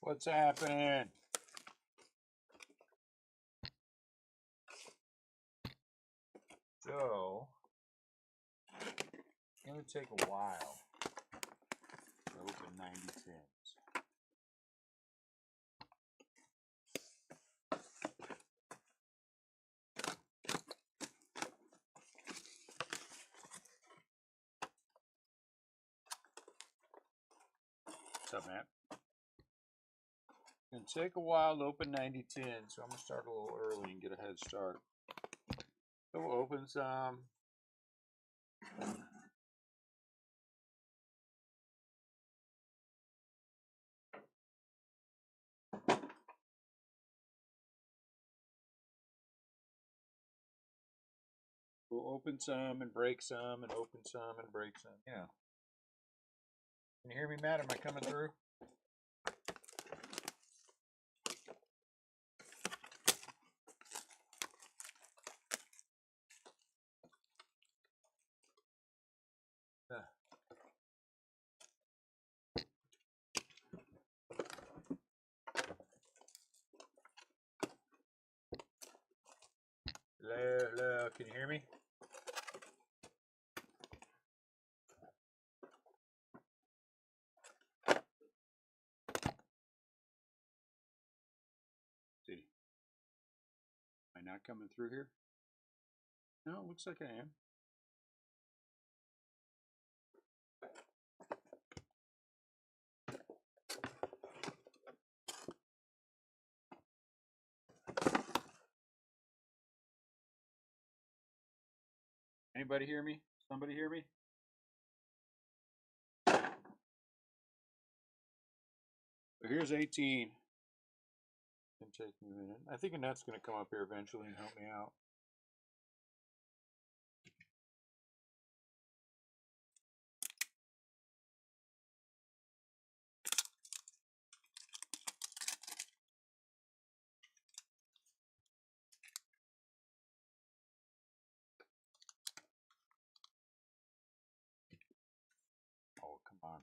What's happening? So, it's going to take a while to open 9010s. What's up, Matt? It's going to take a while to open 9010, so I'm going to start a little early and get a head start. So we'll open some. We'll open some and break some and open some and break some. Yeah. Can you hear me, Matt? Am I coming through? Hello, hello. Can you hear me? See, am I not coming through here? No, it looks like I am. Anybody hear me? Somebody hear me? So here's 18. Can take me a minute. I think Annette's going to come up here eventually and help me out. Oh, come on.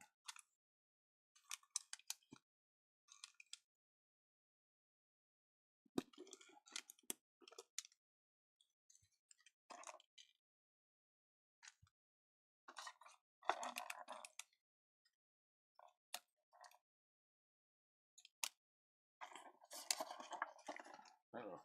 Uh-oh.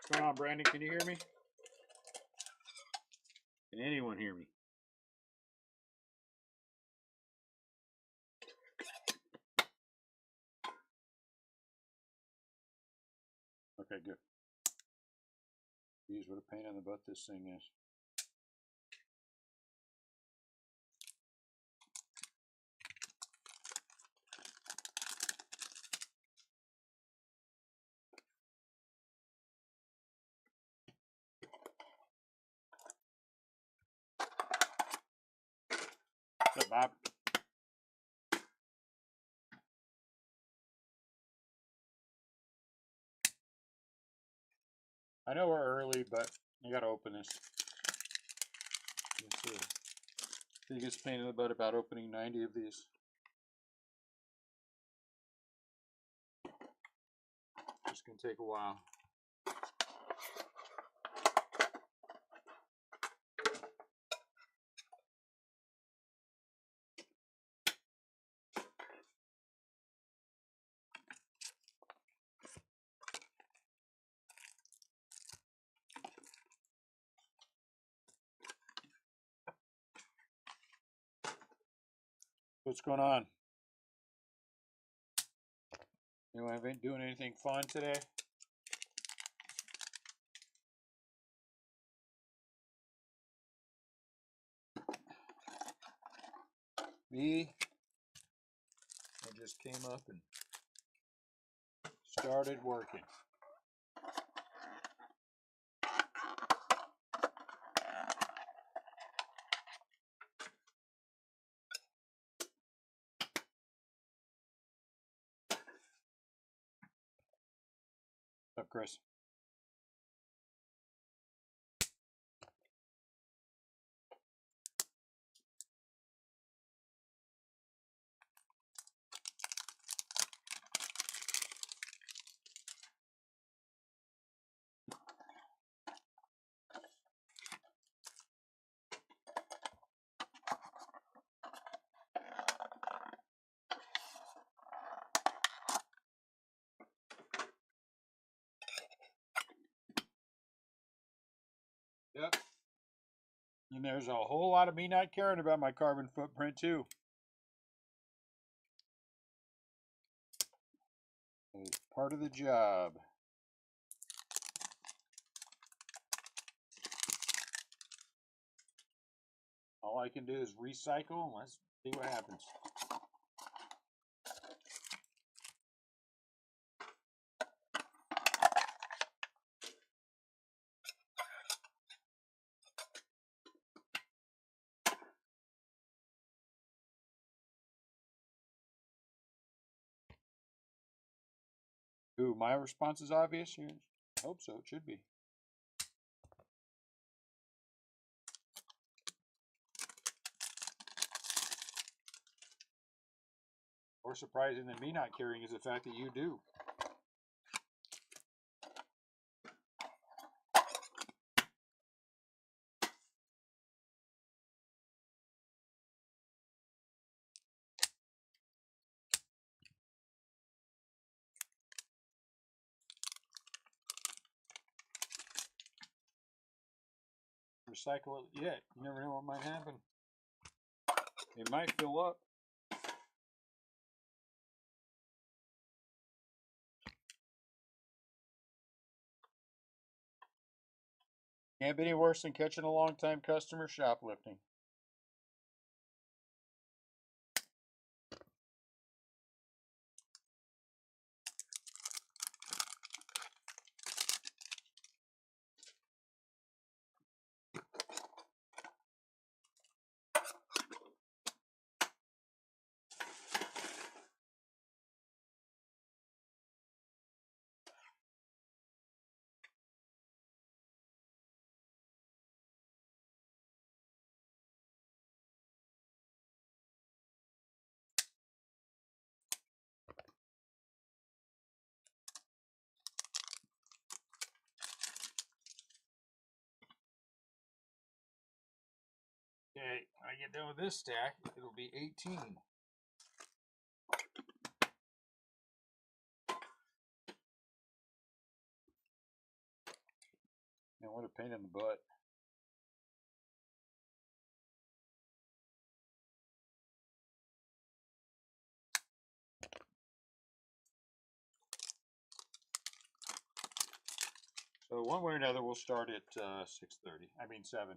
What's going on, Brandon? Can you hear me? Can anyone hear me? Okay, good. Geez, what a pain in the butt this thing is. What's up, Bob? I know we're early, but I gotta open this. It's the biggest pain in the butt about opening 90 of these. It's gonna take a while. What's going on? Anyone been doing anything fun today? Me, I just came up and started working. What's up, Chris? Yep. And there's a whole lot of me not caring about my carbon footprint too. It's part of the job. All I can do is recycle and let's see what happens. Ooh, my response is obvious here. I hope so. It should be. More surprising than me not caring is the fact that you do. Recycle it yet. You never know what might happen. It might fill up. Can't be any worse than catching a long-time customer shoplifting. Okay, when I get done with this stack, it'll be 18. Man, what a pain in the butt. So one way or another, we'll start at 6:30. I mean 7.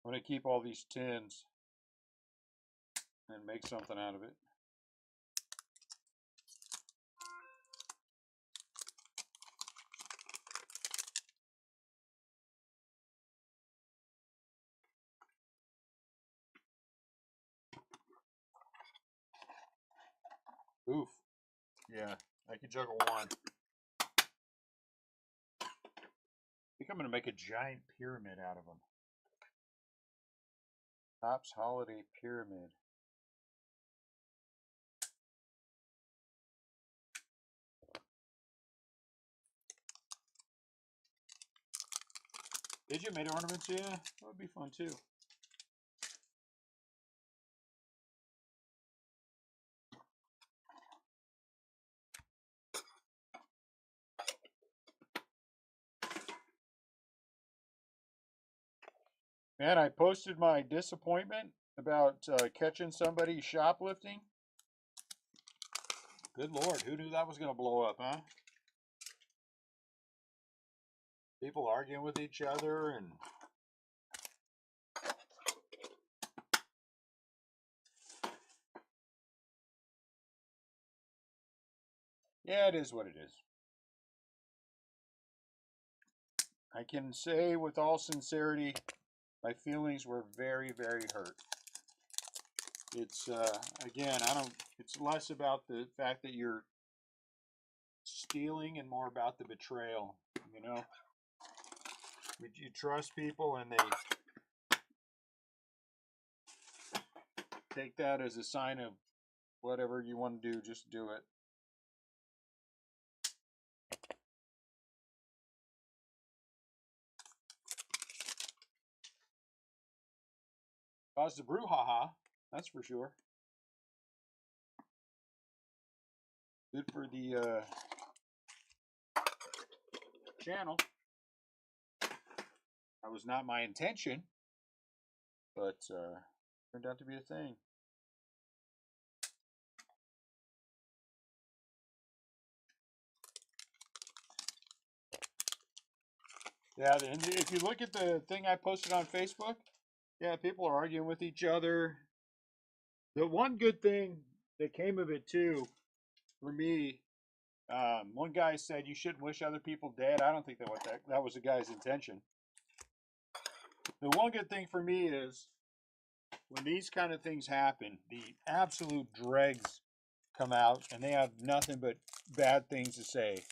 I'm going to keep all these tins and make something out of it. Oof. Yeah, I can juggle one. I think I'm going to make a giant pyramid out of them. Topps Holiday Pyramid. Digit made ornaments, yeah, that would be fun too. Man, I posted my disappointment about catching somebody shoplifting. Good Lord, who knew that was going to blow up, huh? People arguing with each other and... Yeah, it is what it is. I can say with all sincerity, my feelings were very, very hurt. It's, again, it's less about the fact that you're stealing and more about the betrayal, you know? You trust people and they take that as a sign of whatever you want to do, just do it. Caused a brouhaha, that's for sure. Good for the channel. That was not my intention, but turned out to be a thing. Yeah, and if you look at the thing I posted on Facebook, yeah, people are arguing with each other. The one good thing that came of it too, for me, one guy said you shouldn't wish other people dead. I don't think that was the guy's intention. The one good thing for me is when these kind of things happen, the absolute dregs come out and they have nothing but bad things to say.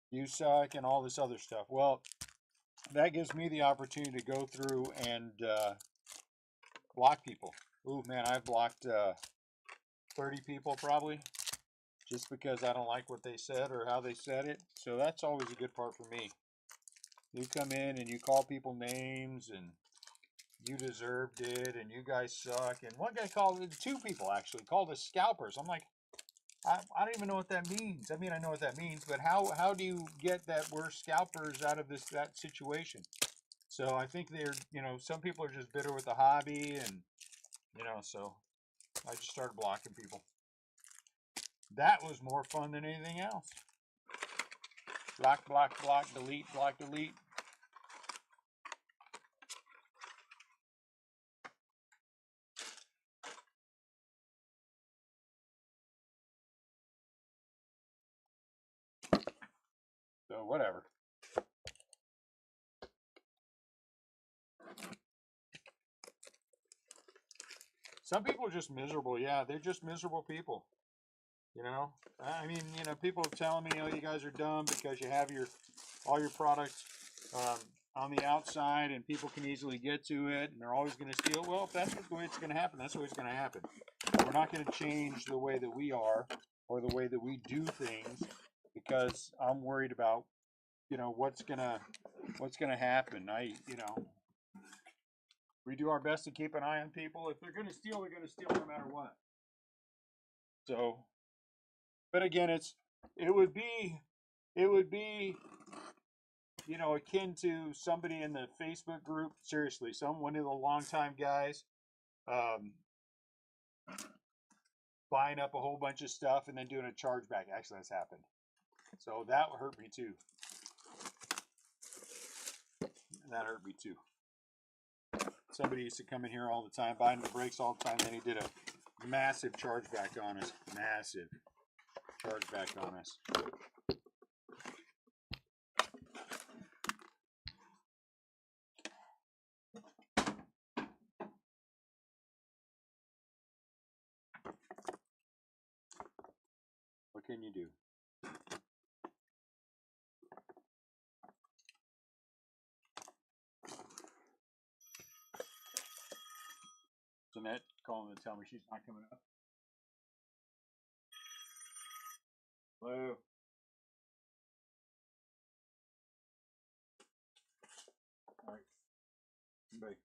You suck and all this other stuff. Well, that gives me the opportunity to go through and block people. Ooh, man, I've blocked 30 people probably just because I don't like what they said or how they said it. So that's always a good part for me. You come in and you call people names and you deserved it and you guys suck. And one guy called, two people actually called us scalpers. I'm like, I don't even know what that means. I mean, I know what that means, but how do you get that we're scalpers out of that situation? So I think they're, some people are just bitter with the hobby and, so I just started blocking people. That was more fun than anything else. Block, block, block, delete, block, delete. So whatever. Some people are just miserable. Yeah, they're just miserable people. I mean, people are telling me, you guys are dumb because you have all your products on the outside and people can easily get to it and they're always going to steal. Well, if that's the way it's going to happen, that's the way it's going to happen. We're not going to change the way that we are or the way that we do things because I'm worried about, what's gonna happen. We do our best to keep an eye on people. If they're going to steal, they're going to steal no matter what. So, but again, it would be, akin to somebody in the Facebook group. Seriously, one of the longtime guys, buying up a whole bunch of stuff and then doing a chargeback. Actually, that's happened. So that hurt me too. That hurt me too. Somebody used to come in here all the time, buying the brakes all the time. Then he did a massive chargeback on us. Massive chargeback on us. What can you do? Jeanette calling to tell me she's not coming up. Hello. All right. Bye.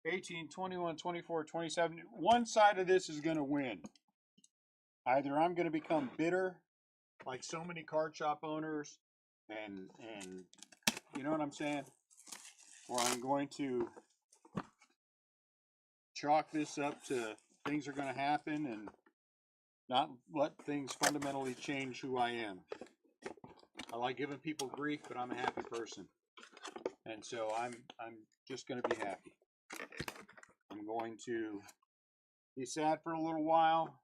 18, 21, 24, 27. One side of this is going to win. Either I'm going to become bitter, like so many card shop owners, and you know what I'm saying? Or I'm going to chalk this up to things are going to happen and not let things fundamentally change who I am. I like giving people grief, but I'm a happy person. And so I'm just going to be happy. I'm going to be sad for a little while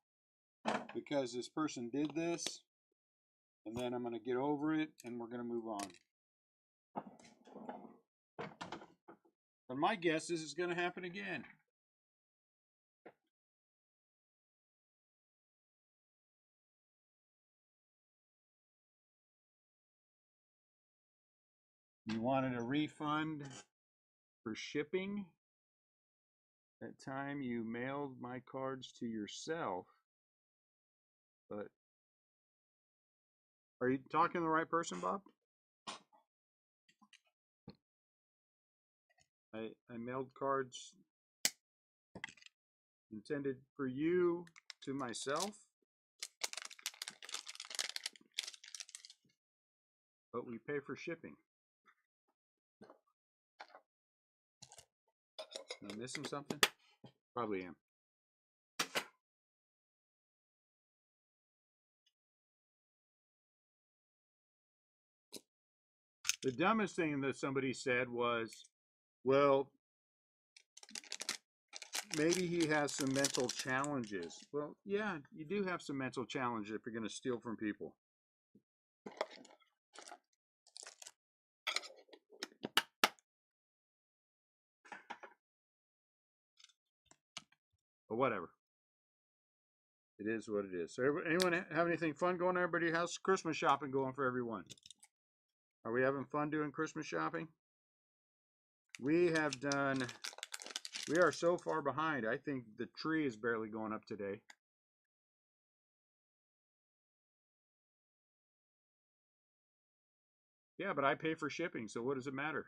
because this person did this, and then I'm going to get over it and we're going to move on. But my guess is it's going to happen again. You wanted a refund for shipping? That time you mailed my cards to yourself. But are you talking to the right person, Bob? I mailed cards intended for you to myself, but we pay for shipping. Am I missing something? Probably am. The dumbest thing that somebody said was, well, maybe he has some mental challenges. Well, yeah, you do have some mental challenges if you're going to steal from people. But whatever. It is what it is. So anyone have anything fun going on? Everybody, how's Christmas shopping going for everyone? Are we having fun doing Christmas shopping? We are so far behind. I think the tree is barely going up today. Yeah, but I pay for shipping, so what does it matter?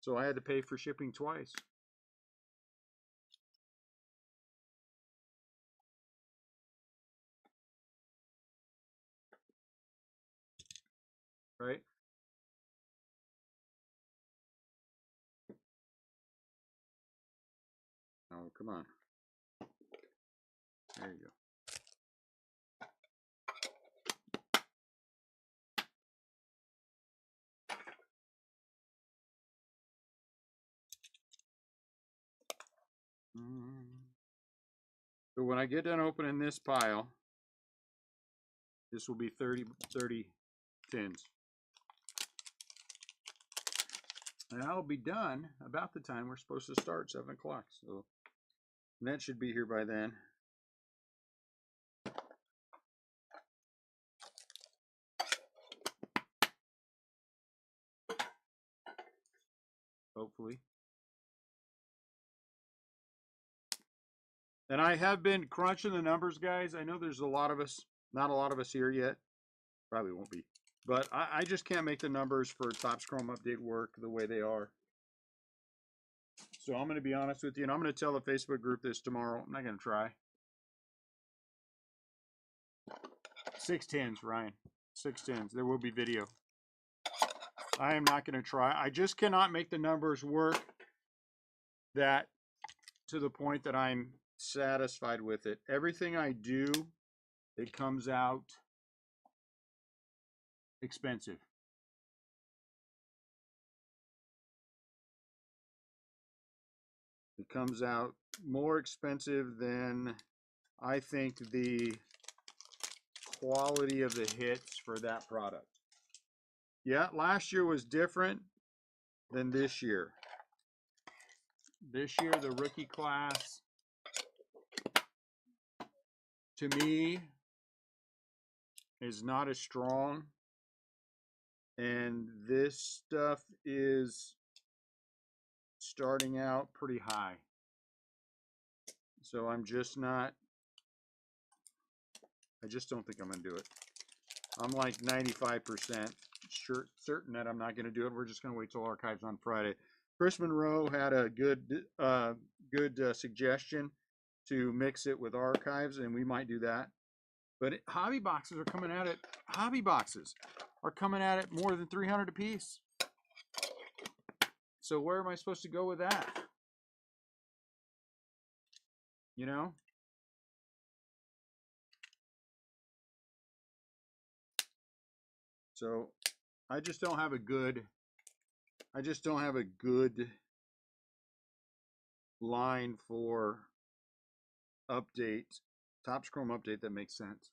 So I had to pay for shipping twice. Right? Oh, come on. There you go. So when I get done opening this pile, this will be 30 tins. And I'll be done about the time we're supposed to start, 7 o'clock. So that should be here by then. Hopefully. And I have been crunching the numbers, guys. I know there's a lot of us, not a lot of us here yet. Probably won't be. But I just can't make the numbers for Topps Chrome Update work the way they are. So I'm going to be honest with you, and I'm going to tell the Facebook group this tomorrow. I'm not going to try. 6 tens, Ryan. 6 tens. There will be video. I am not going to try. I just cannot make the numbers work that to the point that I'm satisfied with it. Everything I do, it comes out expensive. It comes out more expensive than I think the quality of the hits for that product. Yeah, last year was different than this year. This year, the rookie class, to me, is not as strong. And this stuff is starting out pretty high. So I'm just not, I just don't think I'm going to do it. I'm like 95% sure, certain that I'm not going to do it. We're just going to wait till archives on Friday. Chris Monroe had a good suggestion to mix it with archives, and we might do that. But hobby boxes are coming at it. Hobby boxes are coming at it more than 300 a piece. So where am I supposed to go with that? You know? So I just don't have a good line for update, Topps Chrome update that makes sense.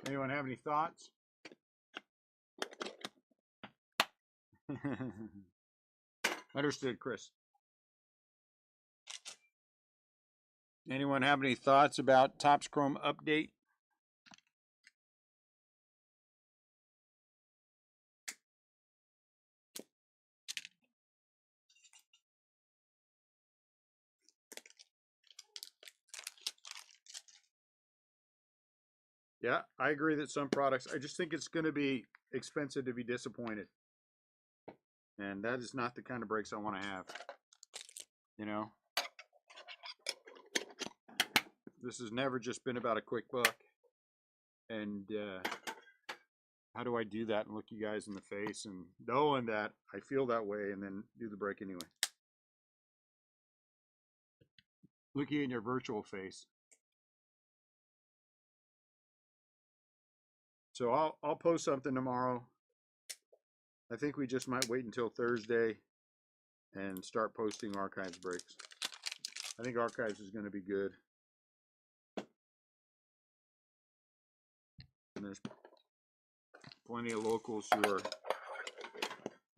Anyone have any thoughts? Understood, Chris. Anyone have any thoughts about Topps Chrome update? Yeah, I agree that some products, I just think it's going to be expensive to be disappointed. And that is not the kind of breaks I want to have. You know? This has never just been about a quick buck. And how do I do that and look you guys in the face and knowing that I feel that way and then do the break anyway? Look you in your virtual face. So I'll post something tomorrow. I think we just might wait until Thursday and start posting archives breaks. I think archives is going to be good. And there's plenty of locals who are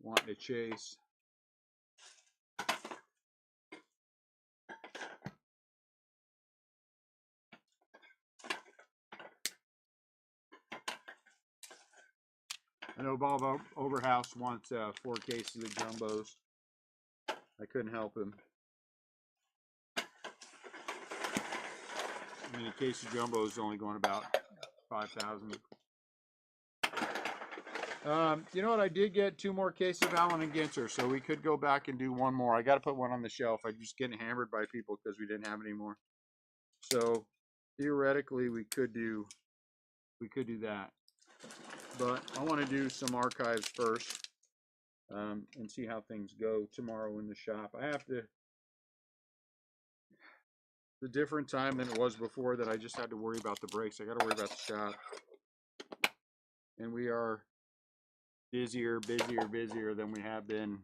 wanting to chase. I know Bob Overhouse wants 4 cases of jumbos. I couldn't help him. I mean, a case of jumbo is only going about 5,000. You know what? I did get 2 more cases of Allen and Ginter, so we could go back and do 1 more. I got to put 1 on the shelf. I'm just getting hammered by people because we didn't have any more. So theoretically, we could do that. But I want to do some archives first and see how things go tomorrow in the shop. I have to. The different time than it was before that I just had to worry about the breaks. I got to worry about the shop. And we are busier than we have been.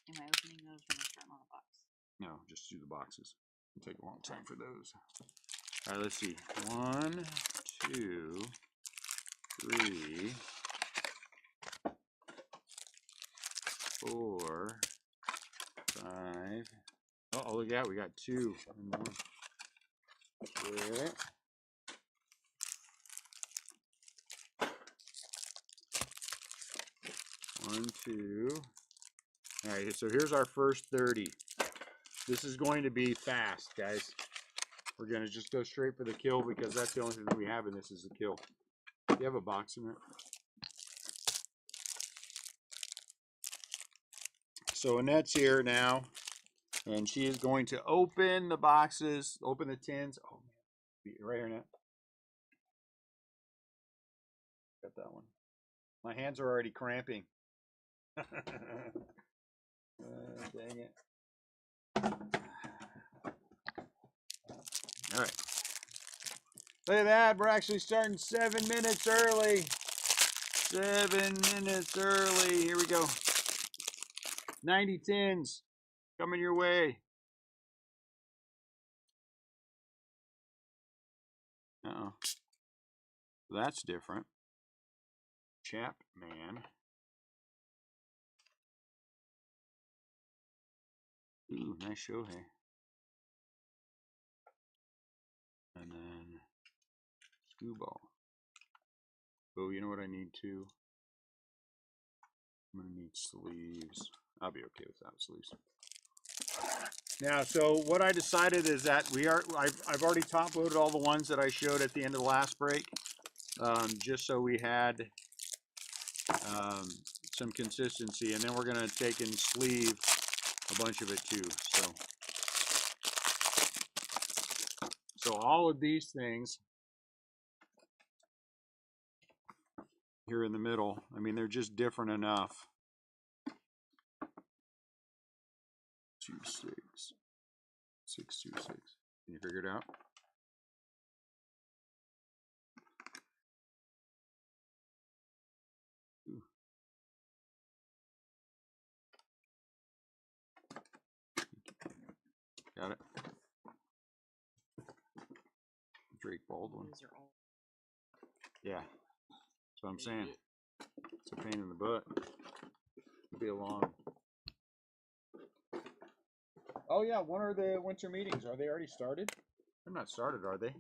Am I opening those when I start them on the box? No, just do the boxes. It'll take a long time for those. All right, let's see. 1, 2, 3, 4, 5. Oh, look at that. We got 2 and 1. Okay. One, 2. All right, so here's our first 30. This is going to be fast, guys. We're going to just go straight for the kill because that's the only thing that we have in this is the kill. Do you have a box in it? So Annette's here now, and she is going to open the boxes, open the tins. Oh, man. Right here, Annette. Got that one. My hands are already cramping. Dang it. All right. Look at that. We're actually starting 7 minutes early. 7 minutes early. Here we go. 90 tins coming your way. Uh-oh. That's different. Chapman. Ooh, nice Shohei. And then Screwball. Oh, you know what I need too? I'm gonna need sleeves. I'll be okay without sleeves. Now, so what I decided is that I've already top loaded all the ones that I showed at the end of the last break, just so we had some consistency, and then we're gonna take and sleeve a bunch of it too. So all of these things here in the middle, I mean, they're just different enough. 2, 6, 6, 2, 6. Can you figure it out? Ooh. Got it. Drake Baldwin. Yeah, that's what I'm saying. It's a pain in the butt. It'll be a long. Oh yeah, when are the winter meetings? Are they already started? They're not started, are they?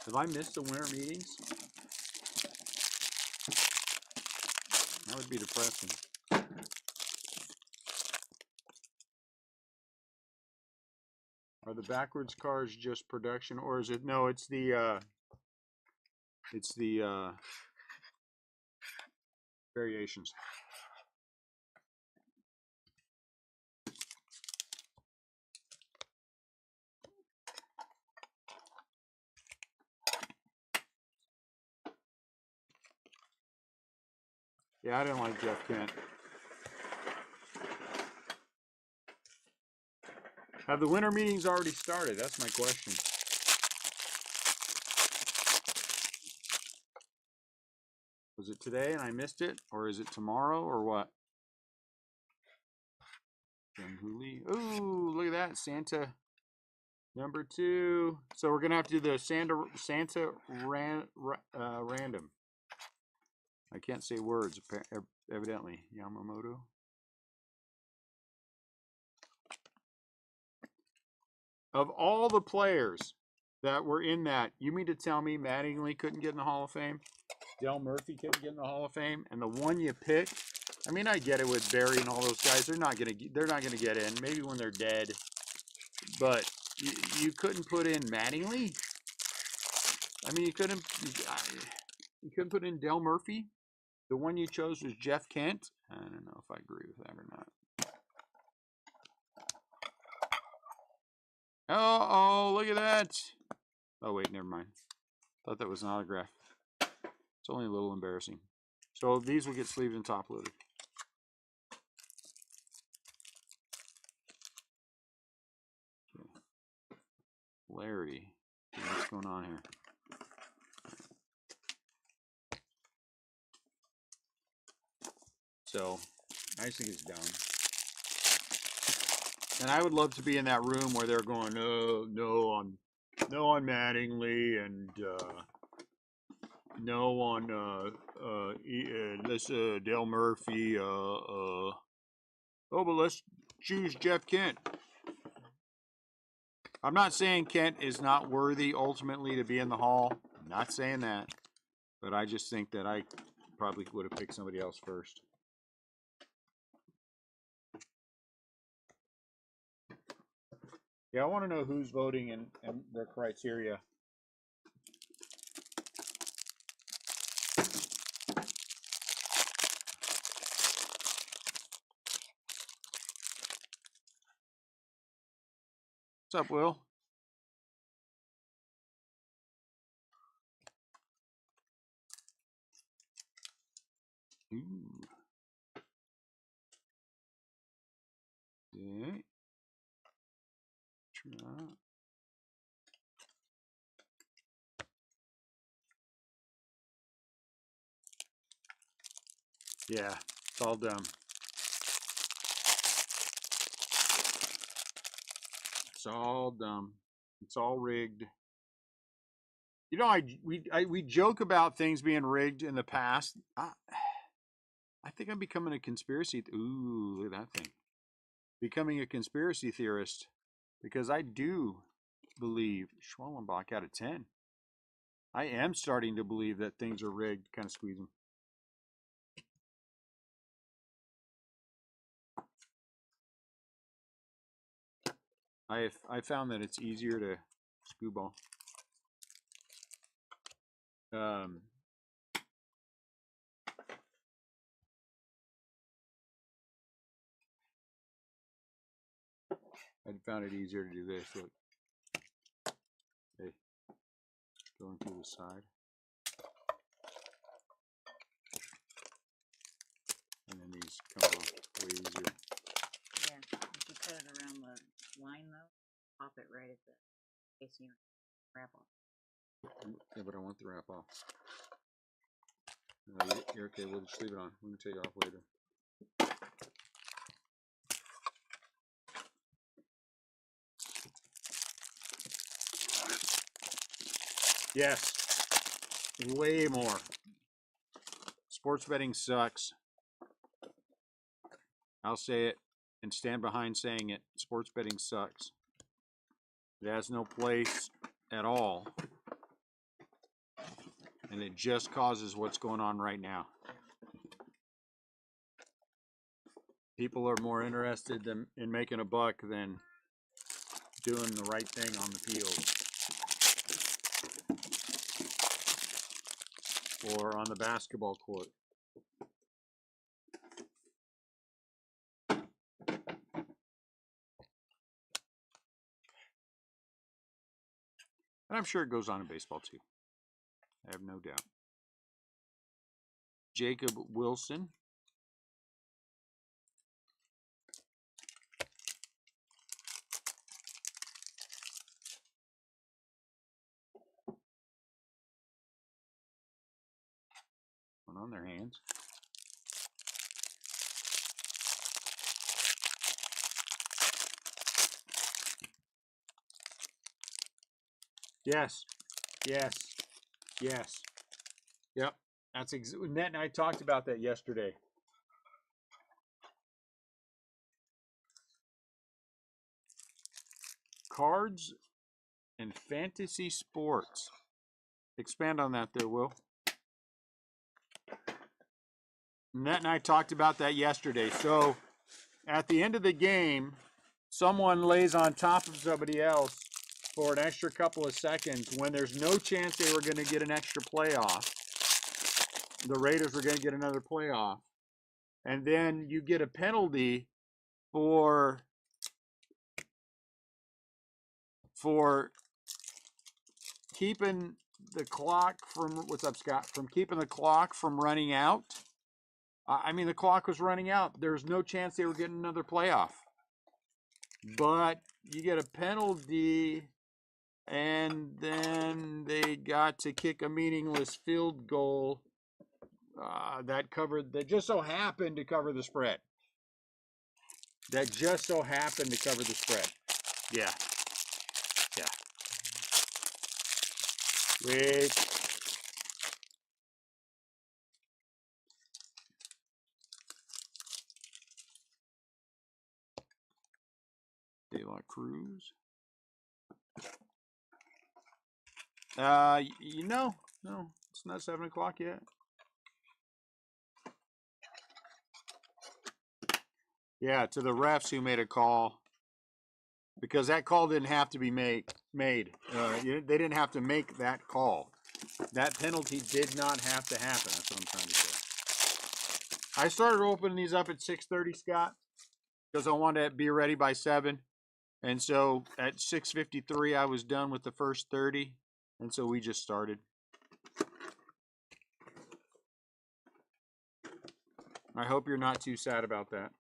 Have I missed the winter meetings? That would be depressing. Are the backwards cars just production, or is it? No, it's the variations. Yeah, I didn't like Jeff Kent. Have the winter meetings already started? That's my question. Was it today and I missed it, or is it tomorrow, or what? Ooh, look at that, Santa number 2. So we're gonna have to do the Santa random. I can't say words evidently. Yamamoto. Of all the players that were in that, you mean to tell me Mattingly couldn't get in the Hall of Fame? Del Murphy couldn't get in the Hall of Fame, and the one you picked, I mean, I get it with Barry and all those guys. They're not gonna get in. Maybe when they're dead, but you couldn't put in Mattingly. I mean, you couldn't put in Del Murphy. The one you chose was Jeff Kent. I don't know if I agree with that or not. Oh, look at that. Oh, wait, never mind. Thought that was an autograph. It's only a little embarrassing. So these will get sleeved and top loaded. Okay. Larry. What's going on here? So, I think it's done. And I would love to be in that room where they're going, no on Mattingly, and no on this Del Murphy. Oh, but let's choose Jeff Kent. I'm not saying Kent is not worthy ultimately to be in the Hall. I'm not saying that, but I just think that I probably would have picked somebody else first. Yeah, I want to know who's voting and their criteria. What's up, Will? Ooh. Okay. Yeah, it's all dumb. It's all dumb. It's all rigged. You know, we joke about things being rigged in the past. I think I'm becoming a conspiracy. Ooh, look at that thing. Becoming a conspiracy theorist because I do believe Schwellenbach out of 10. I am starting to believe that things are rigged. Kind of squeezing. I found that it's easier to screw ball. I found it easier to do this. Look, hey, going through the side, and then these come off way easier. Yeah, if you cut it around the line though, pop it right at the case you wrap off. Yeah, but I want the wrap off. You're okay. We'll just leave it on. We can take it off later. Yes, way more. Sports betting sucks. I'll say it and stand behind saying it. Sports betting sucks. It has no place at all. And it just causes what's going on right now. People are more interested in making a buck than doing the right thing on the field or on the basketball court. And I'm sure it goes on in baseball too. I have no doubt. Jacob Wilson. One on their hands. Yes. Yes. Yes. Yep. That's Net and I talked about that yesterday. Cards and fantasy sports. Expand on that there, Will. Net and I talked about that yesterday. So at the end of the game, someone lays on top of somebody else for an extra couple of seconds when there's no chance they were going to get an extra playoff. The Raiders were going to get another playoff. And then you get a penalty for keeping the clock from, what's up, Scott? From keeping the clock from running out. I mean, the clock was running out. There's no chance they were getting another playoff. But you get a penalty, and then they got to kick a meaningless field goal that just so happened to cover the spread. That just so happened to cover the spread. Yeah. Yeah. Wait. De La Cruz. No, it's not 7 o'clock yet. Yeah, to the refs who made a call, because that call didn't have to be made. They didn't have to make that call. That penalty did not have to happen. That's what I'm trying to say. I started opening these up at 6:30, Scott, because I wanted to be ready by 7. And so at 6:53, I was done with the first 30. And so we just started. I hope you're not too sad about that.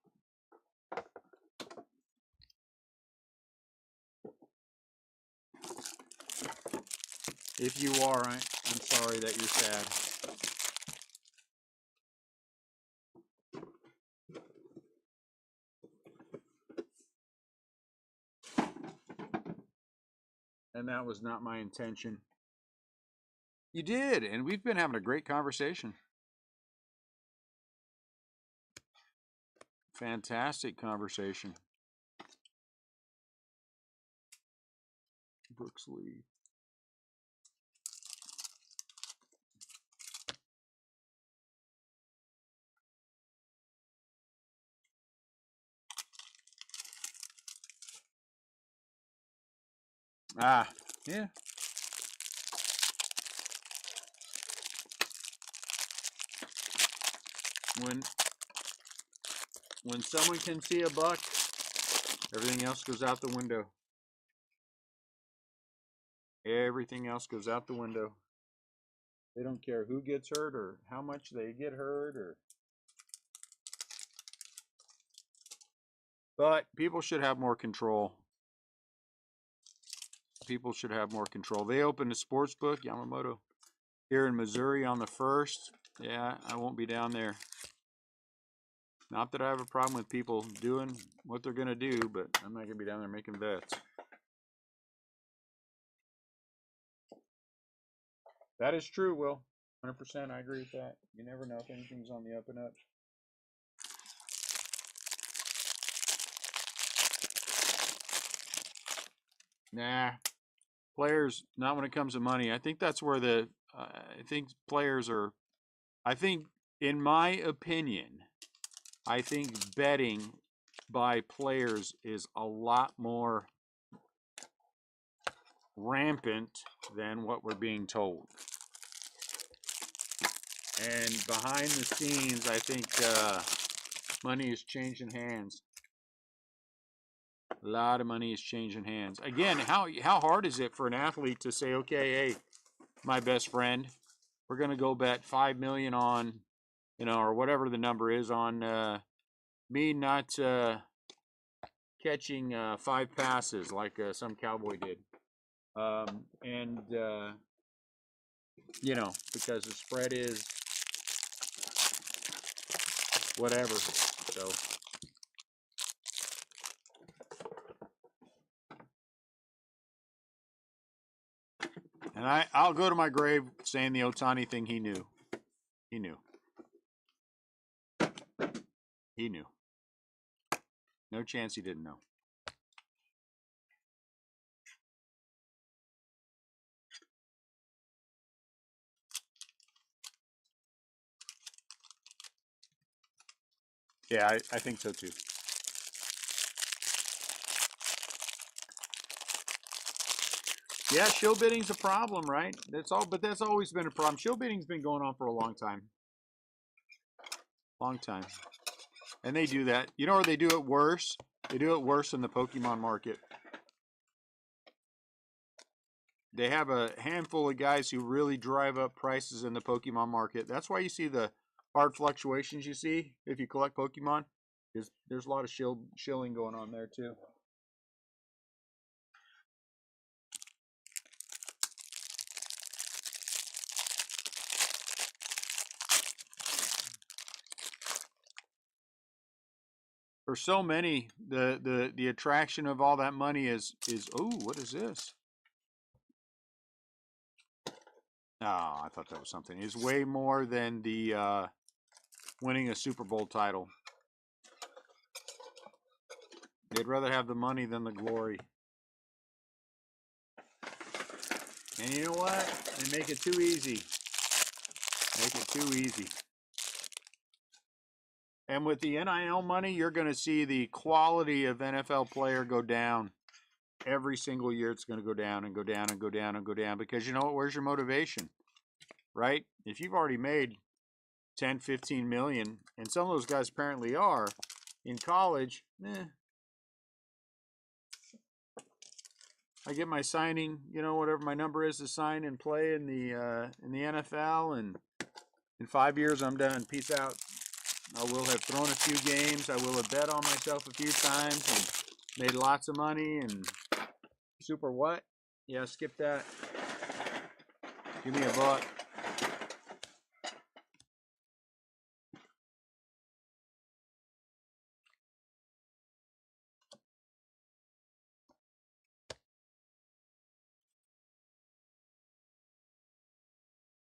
If you are, I'm sorry that you're sad. that was not my intention. You did, and we've been having a great conversation. Fantastic conversation. Brooks Lee. Ah, yeah. When someone can see a buck, everything else goes out the window. Everything else goes out the window. They don't care who gets hurt or how much they get hurt or. But people should have more control. People should have more control. They opened a sports book, Yamamoto, here in Missouri on the 1st. Yeah, I won't be down there. Not that I have a problem with people doing what they're going to do, but I'm not going to be down there making bets. That is true, Will. 100%, I agree with that. You never know if anything's on the up and up. Nah, players, not when it comes to money. I think that's where I think players are, I think, in my opinion, I think betting by players is a lot more rampant than what we're being told. And behind the scenes, I think money is changing hands. A lot of money is changing hands. Again, how hard is it for an athlete to say, okay, hey, my best friend, we're going to go bet $5 million on, or whatever the number is on me not catching 5 passes like some cowboy did. Because the spread is whatever. So. And I'll go to my grave saying the Otani thing he knew. He knew. He knew. No chance he didn't know. Yeah, I think so too. Yeah, shill bidding's a problem, right? But that's always been a problem. Shill bidding's been going on for a long time. Long time. And they do that. You know where they do it worse? They do it worse in the Pokemon market. They have a handful of guys who really drive up prices in the Pokemon market. That's why you see the hard fluctuations you see if you collect Pokemon. There's a lot of shilling going on there too. For so many, the attraction of all that money is what is this? Oh, I thought that was something. Is way more than the winning a Super Bowl title. They'd rather have the money than the glory. And you know what? They make it too easy. Make it too easy. And with the NIL money, you're going to see the quality of NFL player go down. Every single year it's going to go down and go down and go down and go down because you know what? Where's your motivation? Right? If you've already made 10, 15 million, and some of those guys apparently are in college, I get my signing, whatever my number is to sign and play in the NFL, and in 5 years I'm done. Peace out. I will have thrown a few games. I will have bet on myself a few times and made lots of money and super what? Yeah, skip that. Give me a buck.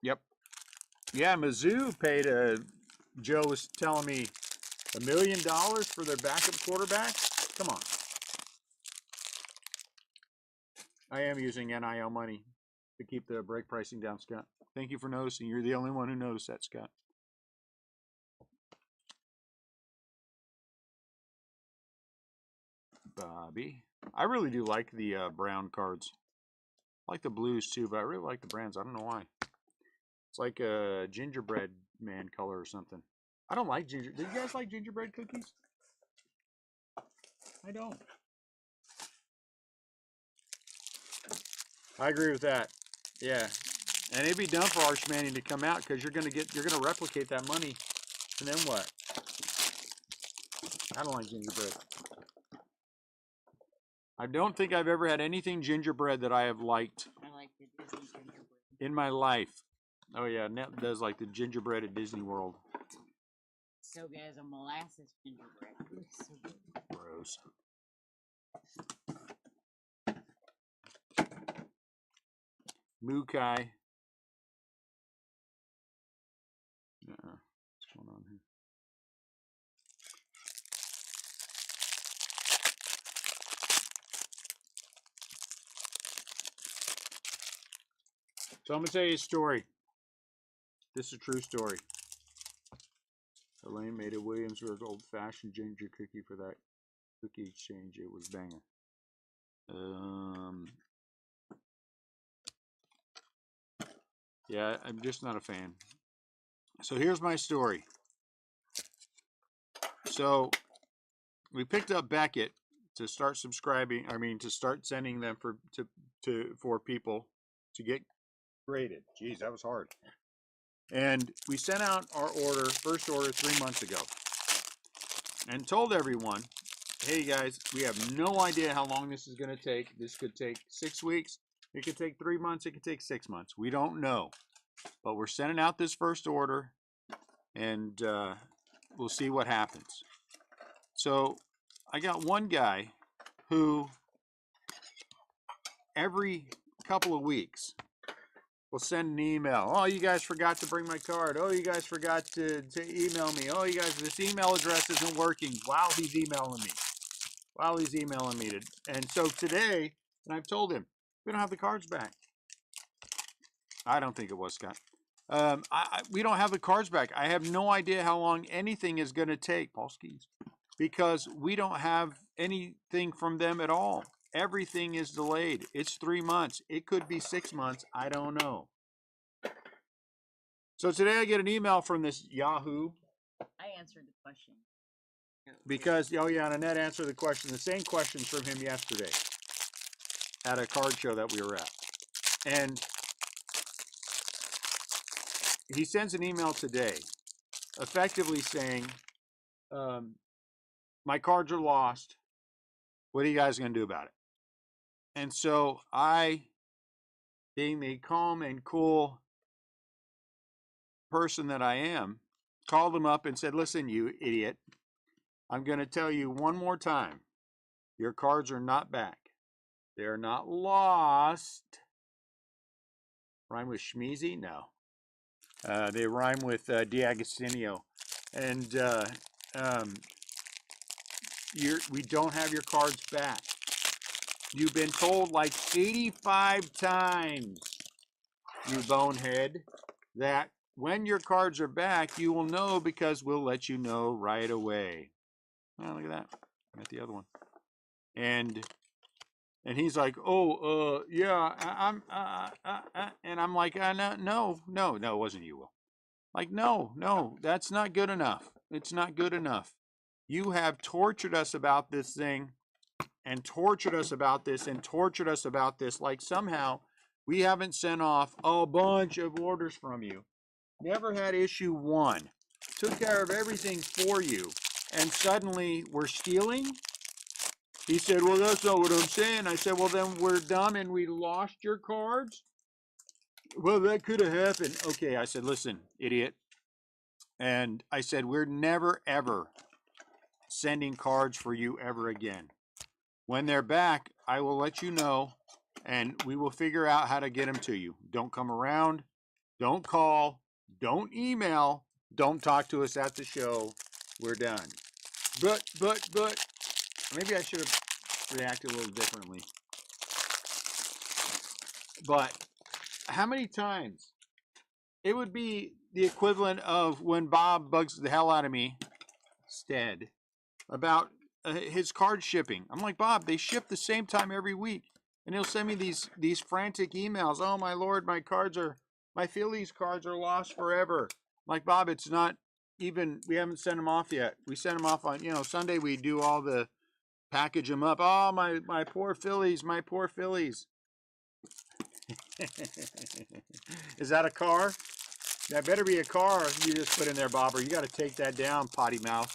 Yep. Yeah, Mizzou paid Joe was telling me $1 million for their backup quarterback. Come on. I am using NIL money to keep the break pricing down, Scott. Thank you for noticing. You're the only one who noticed that, Scott. Bobby. I really do like the brown cards. I like the blues too, but I really like the brands. I don't know why. It's like a gingerbread man color or something. I don't like ginger. Do you guys like gingerbread cookies? I don't. I agree with that. Yeah. And it'd be dumb for Arch Manning to come out because you're gonna replicate that money, and then what? I don't like gingerbread. I don't think I've ever had anything gingerbread that I have liked. I like the Disney gingerbread in my life. Oh yeah, Net does like the gingerbread at Disney World. So good as a molasses gingerbread. So good. Gross. Mukai. What's going on here? So I'm gonna tell you a story. This is a true story. Elaine made a Williamsburg old-fashioned ginger cookie for that cookie exchange. It was banger. Yeah, I'm just not a fan. So here's my story. So we picked up Beckett to start subscribing. I mean, to start sending them for people to get graded. Geez, that was hard. And we sent out our first order 3 months ago, and told everyone, hey guys, we have no idea how long this is going to take. This could take 6 weeks. It could take 3 months. It could take 6 months. We don't know. But we're sending out this first order, and we'll see what happens. So I got one guy who every couple of weeks will send an email. Oh, you guys forgot to bring my card. Oh, you guys forgot to email me. Oh, you guys, this email address isn't working while he's emailing me. And so today, and I've told him, we don't have the cards back. I don't think it was, Scott. We don't have the cards back. I have no idea how long anything is going to take, Paul Skis, because we don't have anything from them at all. Everything is delayed. It's 3 months. It could be 6 months. I don't know. So today I get an email from this Yahoo. I answered the question. Because, oh yeah, and Annette answered the question, the same questions from him yesterday at a card show that we were at. And he sends an email today effectively saying, my cards are lost. What are you guys going to do about it? And so I, being the calm and cool person that I am, called him up and said, listen, you idiot, I'm going to tell you one more time. Your cards are not back. They're not lost. Rhyme with Schmeezy? No. They rhyme with D'Agostino. And we don't have your cards back. You've been told like 85 times, you bonehead, that when your cards are back, you will know because we'll let you know right away. Oh, look at that. I got the other one. And he's like, oh, yeah, and I'm like, no, it wasn't you, Will. Like, no, that's not good enough. It's not good enough. You have tortured us about this thing, and tortured us about this, and tortured us about this. Like somehow we haven't sent off a bunch of orders from you. Never had issue one. Took care of everything for you. And suddenly we're stealing? He said, well, that's not what I'm saying. I said, well, then we're dumb and we lost your cards? Well, that could have happened. Okay, I said, listen, idiot. And I said, we're never, ever sending cards for you ever again. When they're back, I will let you know, and we will figure out how to get them to you. Don't come around. Don't call. Don't email. Don't talk to us at the show. We're done. But, maybe I should have reacted a little differently. But how many times? It would be the equivalent of when Bob bugs the hell out of me, Stead, about his card shipping. I'm like, Bob, they ship the same time every week, and he'll send me these frantic emails. Oh my lord, my Phillies cards are lost forever. I'm like, Bob, it's not even. We haven't sent them off yet. We sent them off on Sunday. We do all the package them up. Oh my poor Phillies, my poor Phillies. Is that a car? That better be a car you just put in there, Bobber. You got to take that down, potty mouth.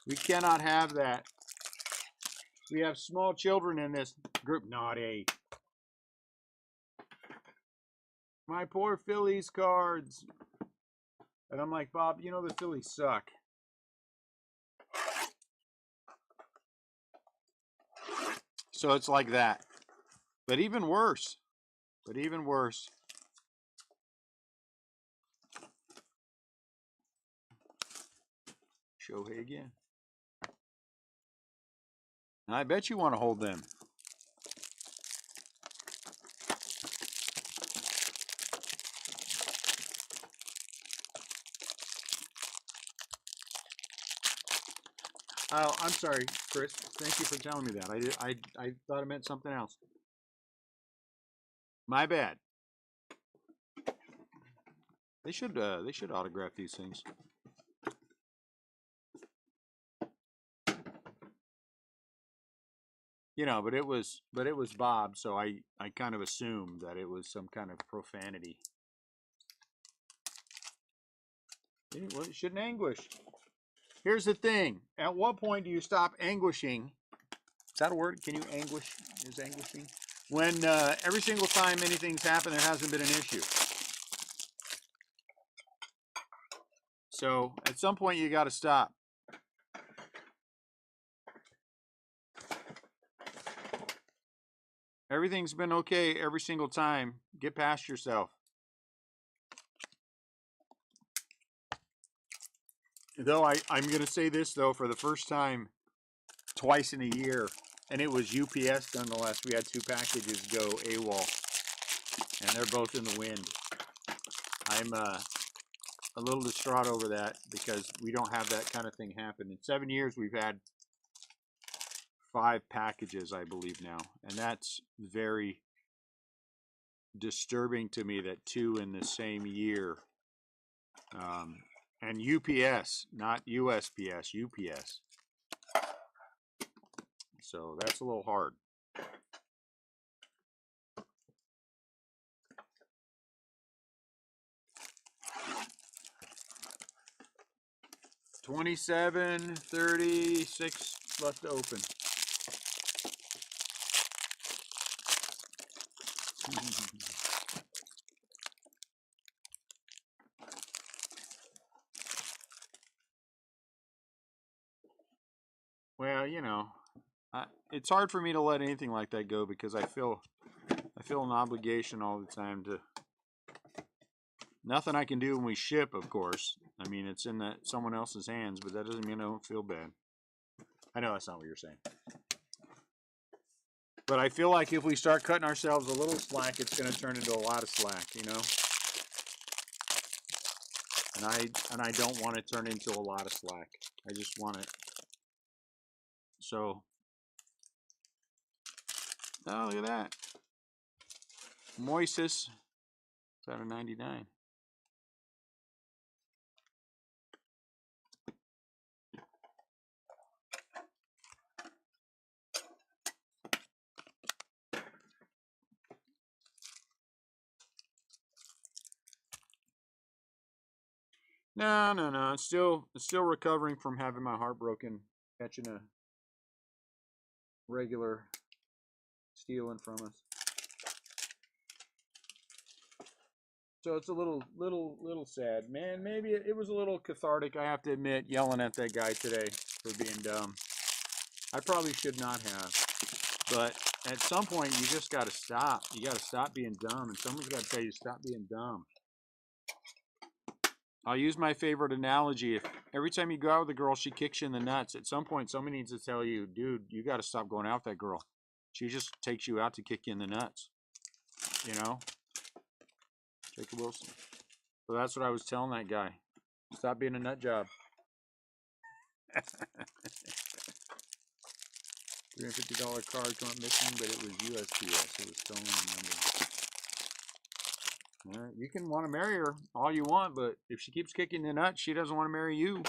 We cannot have that. We have small children in this group. Naughty. My poor Phillies cards. And I'm like, Bob, the Phillies suck. So it's like that. But even worse. Shohei again. I bet you want to hold them. Oh, I'm sorry, Chris. Thank you for telling me that. I thought it meant something else. My bad. They should autograph these things. But it was Bob, so I kind of assumed that it was some kind of profanity. Well, it shouldn't anguish. Here's the thing. At what point do you stop anguishing? Is that a word? Can you anguish? Is anguishing? When every single time anything's happened, there hasn't been an issue. So at some point you got to stop. Everything's been okay every single time. Get past yourself. Though I'm going to say this, though, for the first time twice in a year, and it was UPS nonetheless. We had 2 packages go AWOL, and they're both in the wind. I'm a little distraught over that because we don't have that kind of thing happen. In 7 years, we've had 5 packages, I believe now, and that's very disturbing to me that 2 in the same year. And UPS, not USPS, UPS. So that's a little hard. $27, $36 left to open. Well, it's hard for me to let anything like that go because I feel an obligation all the time to. Nothing I can do when we ship, of course. I mean, it's in someone else's hands, but that doesn't mean I don't feel bad. I know that's not what you're saying. But I feel like if we start cutting ourselves a little slack, it's going to turn into a lot of slack, And I don't want to turn into a lot of slack. I just want it. So, oh, look at that. Moises. It's out of 99. No. It's still recovering from having my heart broken, catching a regular stealing from us. So it's a little sad, man. Maybe it was a little cathartic. I have to admit, yelling at that guy today for being dumb. I probably should not have, but at some point you just got to stop. You got to stop being dumb, and someone's got to tell you to stop being dumb. I'll use my favorite analogy. If every time you go out with a girl, she kicks you in the nuts, at some point somebody needs to tell you, dude, you got to stop going out with that girl. She just takes you out to kick you in the nuts. You know? Jacob Wilson. So that's what I was telling that guy. Stop being a nut job. $350 card went missing, but it was USPS. It was stolen number. All right, you can want to marry her all you want, but if she keeps kicking the nuts, she doesn't want to marry you.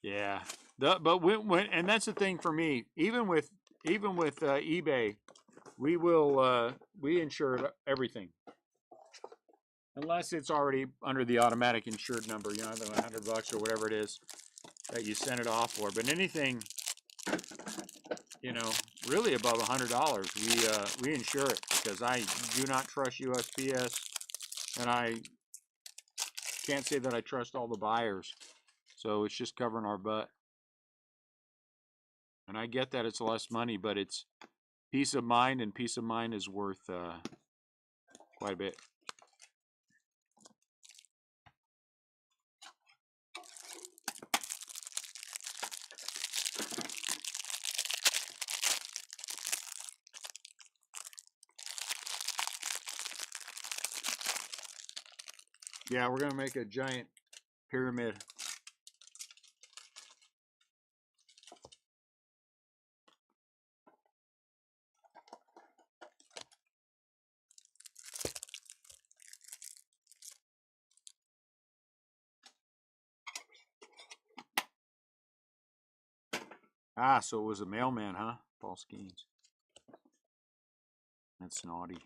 Yeah, but when and that's the thing for me. Even with eBay, we insure everything unless it's already under the automatic insured number. You know, the $100 or whatever it is that you send it off for. But anything, you know, really above $100, we insure it because I do not trust USPS, and I can't say that I trust all the buyers. So it's just covering our butt. And I get that it's less money, but it's peace of mind, and peace of mind is worth quite a bit. Yeah, we're going to make a giant pyramid. Ah, so it was a mailman, huh? Paul Skeens. That's naughty.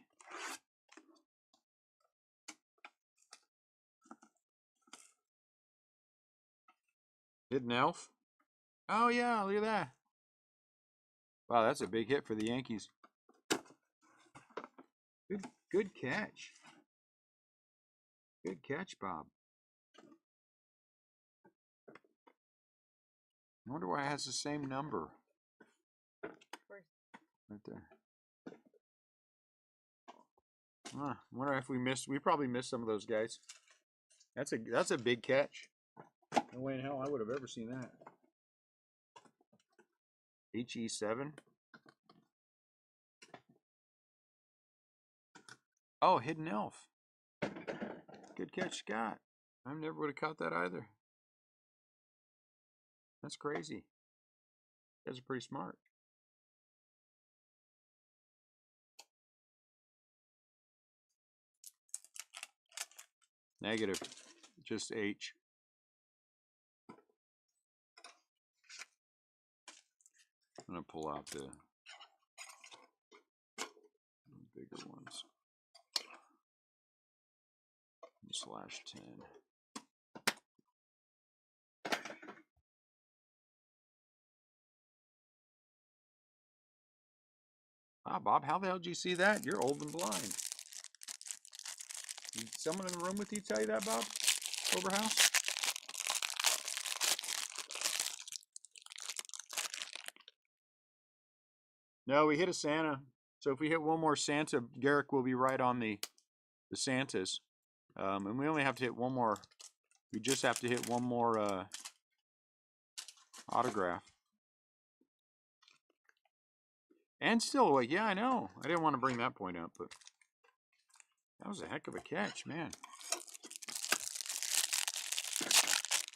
Hidden Elf? Oh, yeah, look at that. Wow, that's a big hit for the Yankees. Good catch. Good catch, Bob. I wonder why it has the same number. Right there. I wonder if we probably missed some of those guys. That's a big catch. No way in hell I would have ever seen that. HE7. Oh, Hidden Elf. Good catch, Scott. I never would have caught that either. That's crazy. You guys are pretty smart. Negative. Just H. I'm going to pull out the bigger ones. /10. Ah, Bob, how the hell did you see that? You're old and blind. Did someone in the room with you tell you that, Bob? Overhouse? No, we hit a Santa. So if we hit one more Santa, Garrick will be right on the Santas. And we only have to hit one more. We just have to hit one more autograph. And still away. Yeah, I know. I didn't want to bring that point up, but that was a heck of a catch, man.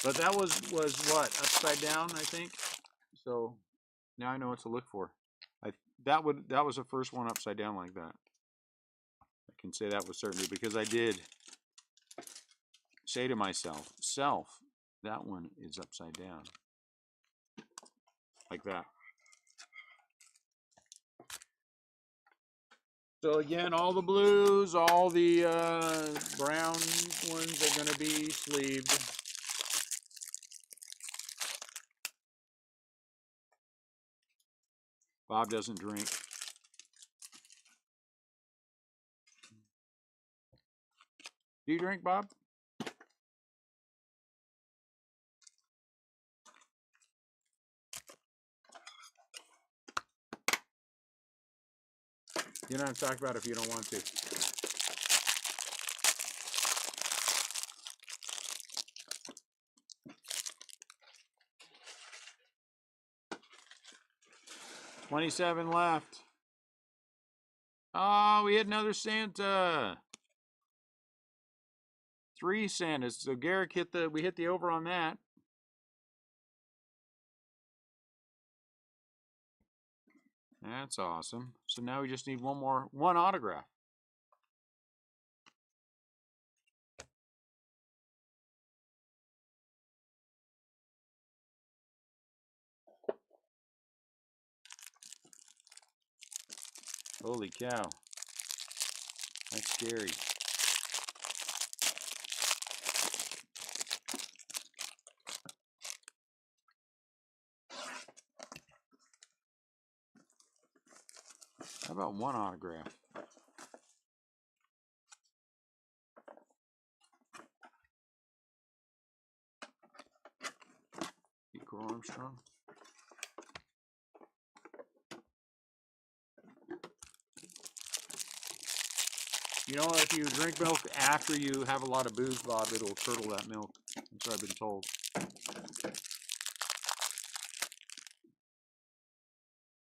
But that was what? Upside down, I think. So now I know what to look for. That was the first one upside down like that. I can say that with certainty because I did say to myself, that one is upside down. Like that. So again, all the blues, all the brown ones are going to be sleeved. Bob doesn't drink. Do you drink, Bob? You don't have to talk about it if you don't want to. $27 left. Oh, we had another Santa. 3 Santas. So Garrick we hit the over on that. That's awesome. So now we just need one autograph. Holy cow. That's scary. How about one autograph? Equal Armstrong. You know, if you drink milk after you have a lot of booze, Bob, it'll curdle that milk. That's what I've been told.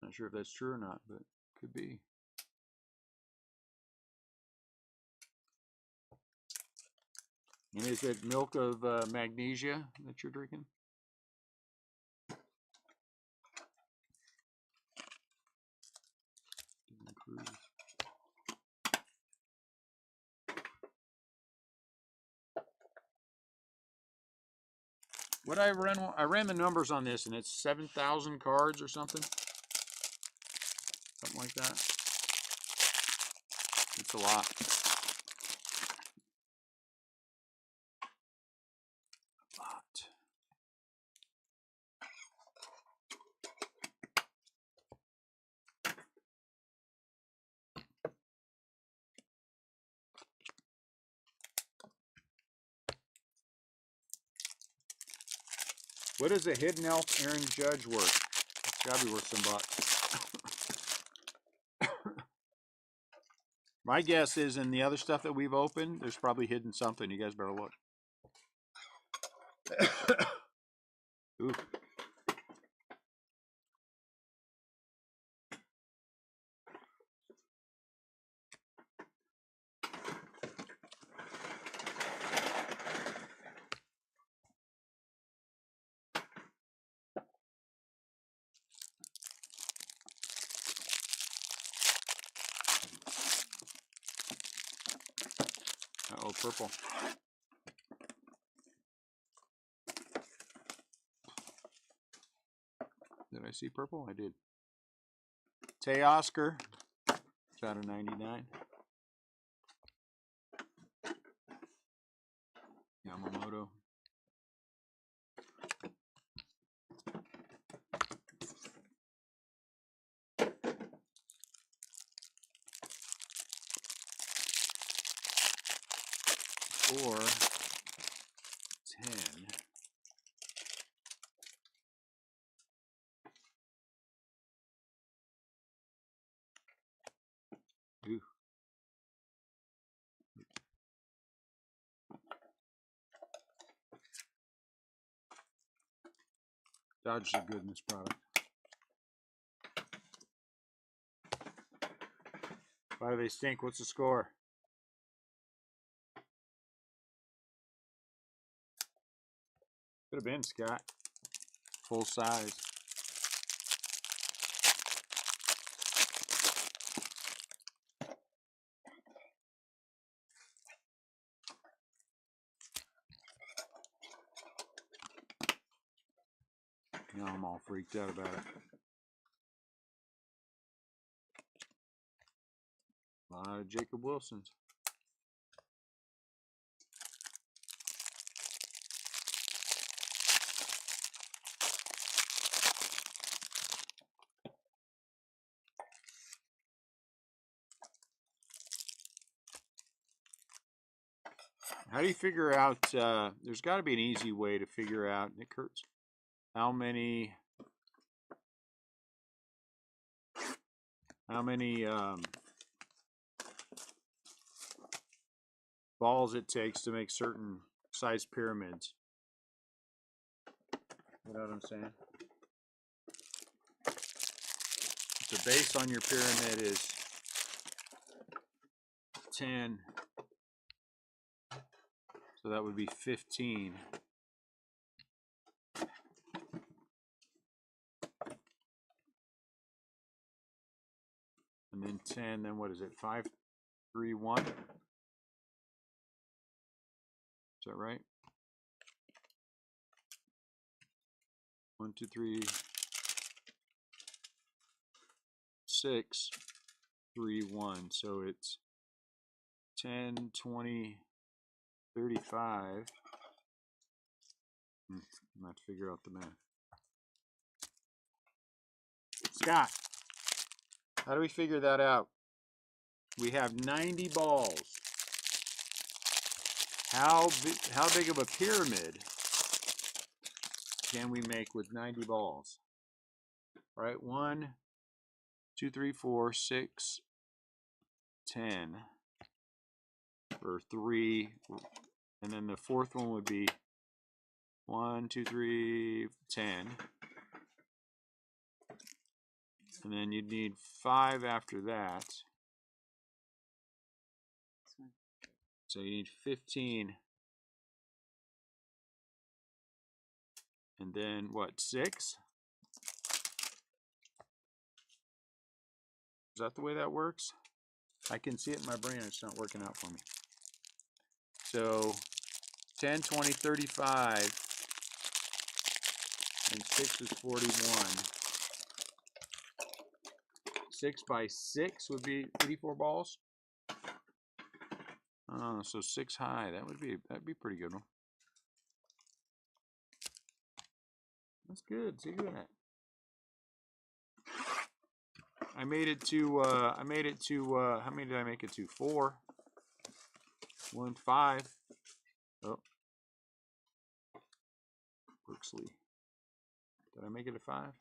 Not sure if that's true or not, but could be. And is it milk of magnesia that you're drinking? What I ran the numbers on this, and it's 7,000 cards or something. Something like that. It's a lot. What is a hidden elf Aaron Judge worth? It's gotta be worth some bucks. My guess is in the other stuff that we've opened, there's probably hidden something. You guys better look. Ooh. Uh-oh, purple. Did I see purple? I did. Teoscar. It's out of 99. Yamamoto. Or 10. Ooh. Dodge are good in this product. Why do they stink? What's the score? Could have been, Scott. Full size. Now I'm all freaked out about it. A lot of Jacob Wilsons. How do you figure out, there's got to be an easy way to figure out, Nick Kurtz, how many balls it takes to make certain size pyramids. You know what I'm saying? The base on your pyramid is 10. So that would be 15. And then 10, then what is it? 5, 3, 1? Is that right? 1, 2, 3, 6, 3, 1. So it's 10, 20, 35. I'm going to have to figure out the math. Scott, how do we figure that out? We have 90 balls. How big of a pyramid can we make with 90 balls? All right, 1, 2, 3, 4, 6, 10, or 3, and then the fourth one would be 1, 2, 3, 10. And then you'd need 5 after that. So you need 15. And then what, 6? Is that the way that works? I can see it in my brain, it's not working out for me. So 10, 20, 35, and 6 is 41. 6 by 6 would be 84 balls. Oh, so 6 high, that'd be pretty good one. That's good. See that? I made it to how many did I make it to? 4. 1, 5. Oh. Brooksley. Did I make it to 5?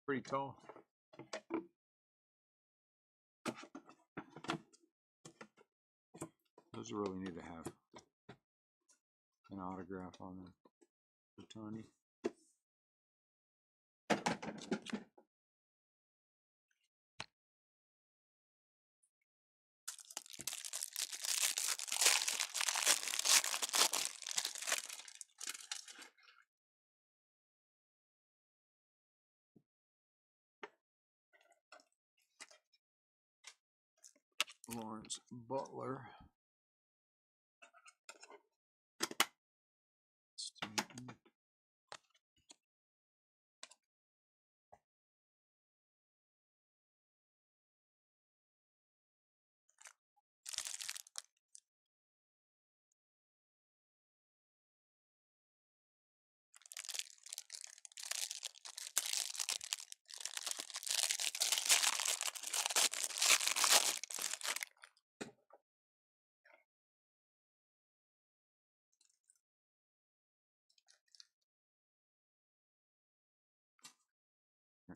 Pretty tall. Those really need to have an autograph on them for Tony. Lawrence Butler. Stanton.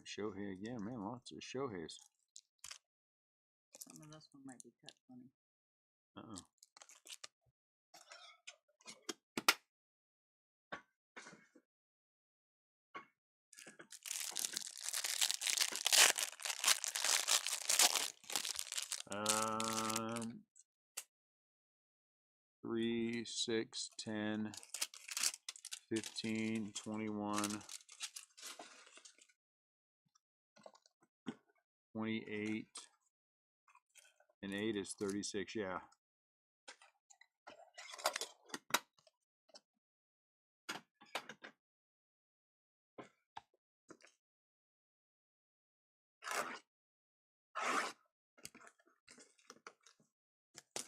Shohei again, man, lots of Shoheis. Some of this one might be cut funny. Uh-oh. Um, 3, 6, 10, 15, 21, 28, and 8 is 36, yeah.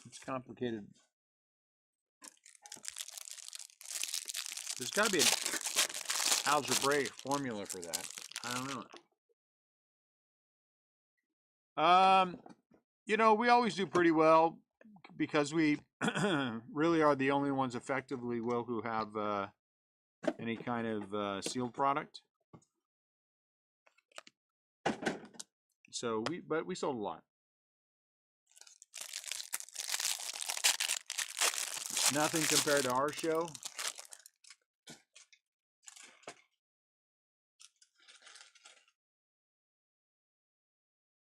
It's complicated. There's got to be an algebraic formula for that. I don't know. You know, we always do pretty well because we really are the only ones effectively will who have any kind of sealed product. So but we sold a lot. Nothing compared to our show.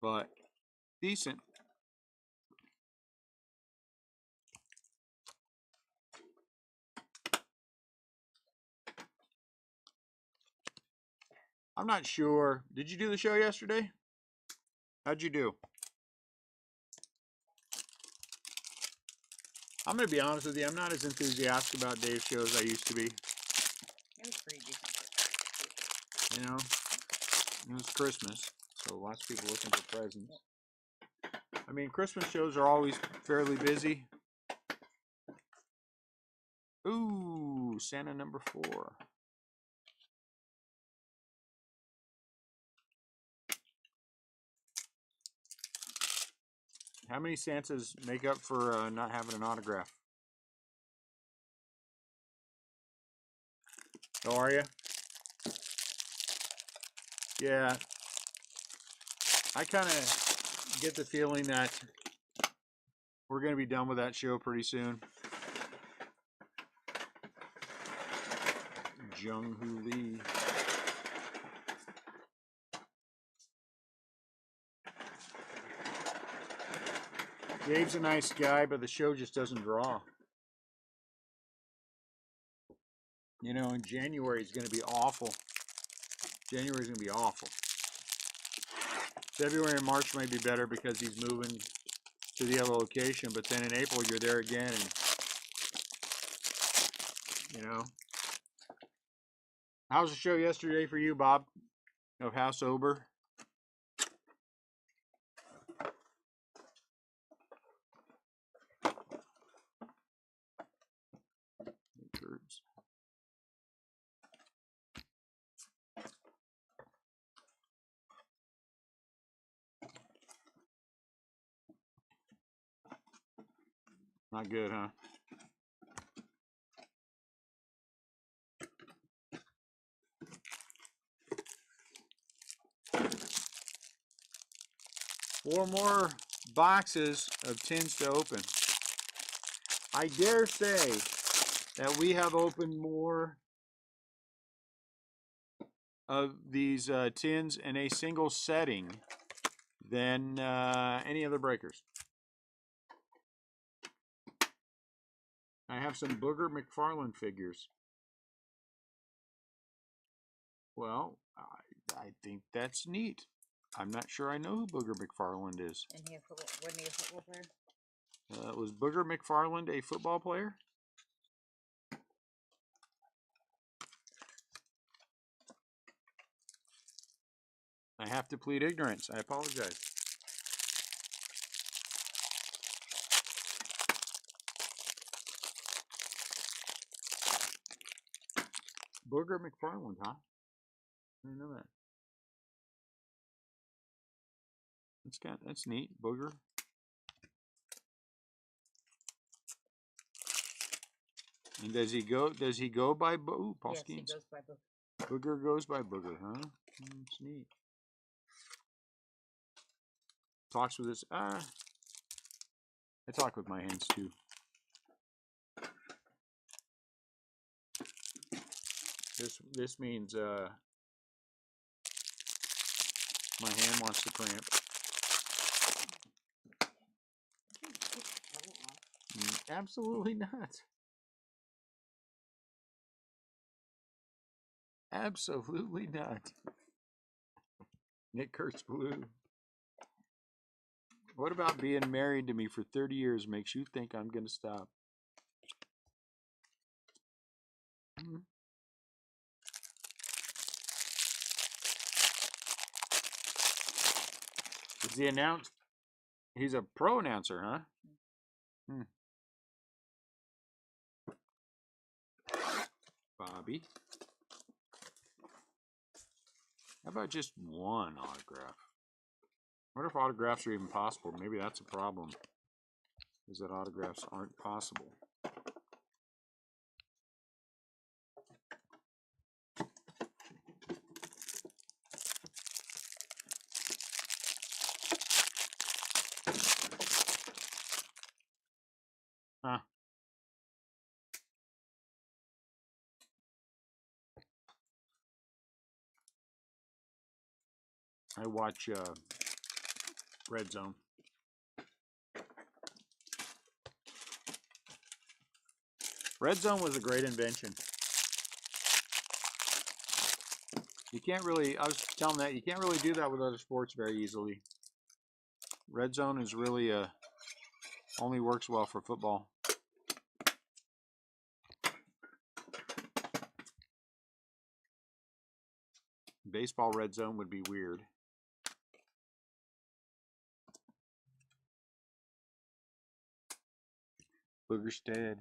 But decent. I'm not sure. Did you do the show yesterday? How'd you do? I'm going to be honest with you. I'm not as enthusiastic about Dave's show as I used to be. It was pretty decent. You know, it was Christmas, so lots of people looking for presents. I mean, Christmas shows are always fairly busy. Ooh, Santa number 4. How many Santas make up for not having an autograph? Oh, are you? Yeah. I kind of get the feeling that we're going to be done with that show pretty soon. Jung Hoo Lee. Dave's a nice guy, but the show just doesn't draw. You know, in January it's going to be awful. January is going to be awful. February and March might be better because he's moving to the other location, but then in April you're there again, and you know. How was the show yesterday for you, Bob? Of House Ober? Not good, huh? Four more boxes of tins to open. I dare say that we have opened more of these tins in a single setting than any other breakers. I have some Booger McFarlane figures. Well, I think that's neat. I'm not sure I know who Booger McFarland is. And wasn't he a football player? Was Booger McFarland a football player? I have to plead ignorance. I apologize. Booger McFarland, huh? I didn't know that. That's neat. Booger. And does he go by Paul Yes, Skeens? he goes by Booger. Booger goes by Booger, huh? That's neat. Talks with his I talk with my hands too. This means my hand wants to cramp. Absolutely not. Absolutely not. Nick Kurtz Blue. What about being married to me for 30 years makes you think I'm going to stop? Is he announced? He's a pro announcer, huh? Bobby. How about just one autograph? What if autographs are even possible? Maybe that's a problem. is that autographs aren't possible. Huh. I watch Red Zone. Red Zone was a great invention. You can't really, I was telling that, you can't really do that with other sports very easily. Red Zone is really only works well for football. Baseball Red Zone would be weird. Boogerstead.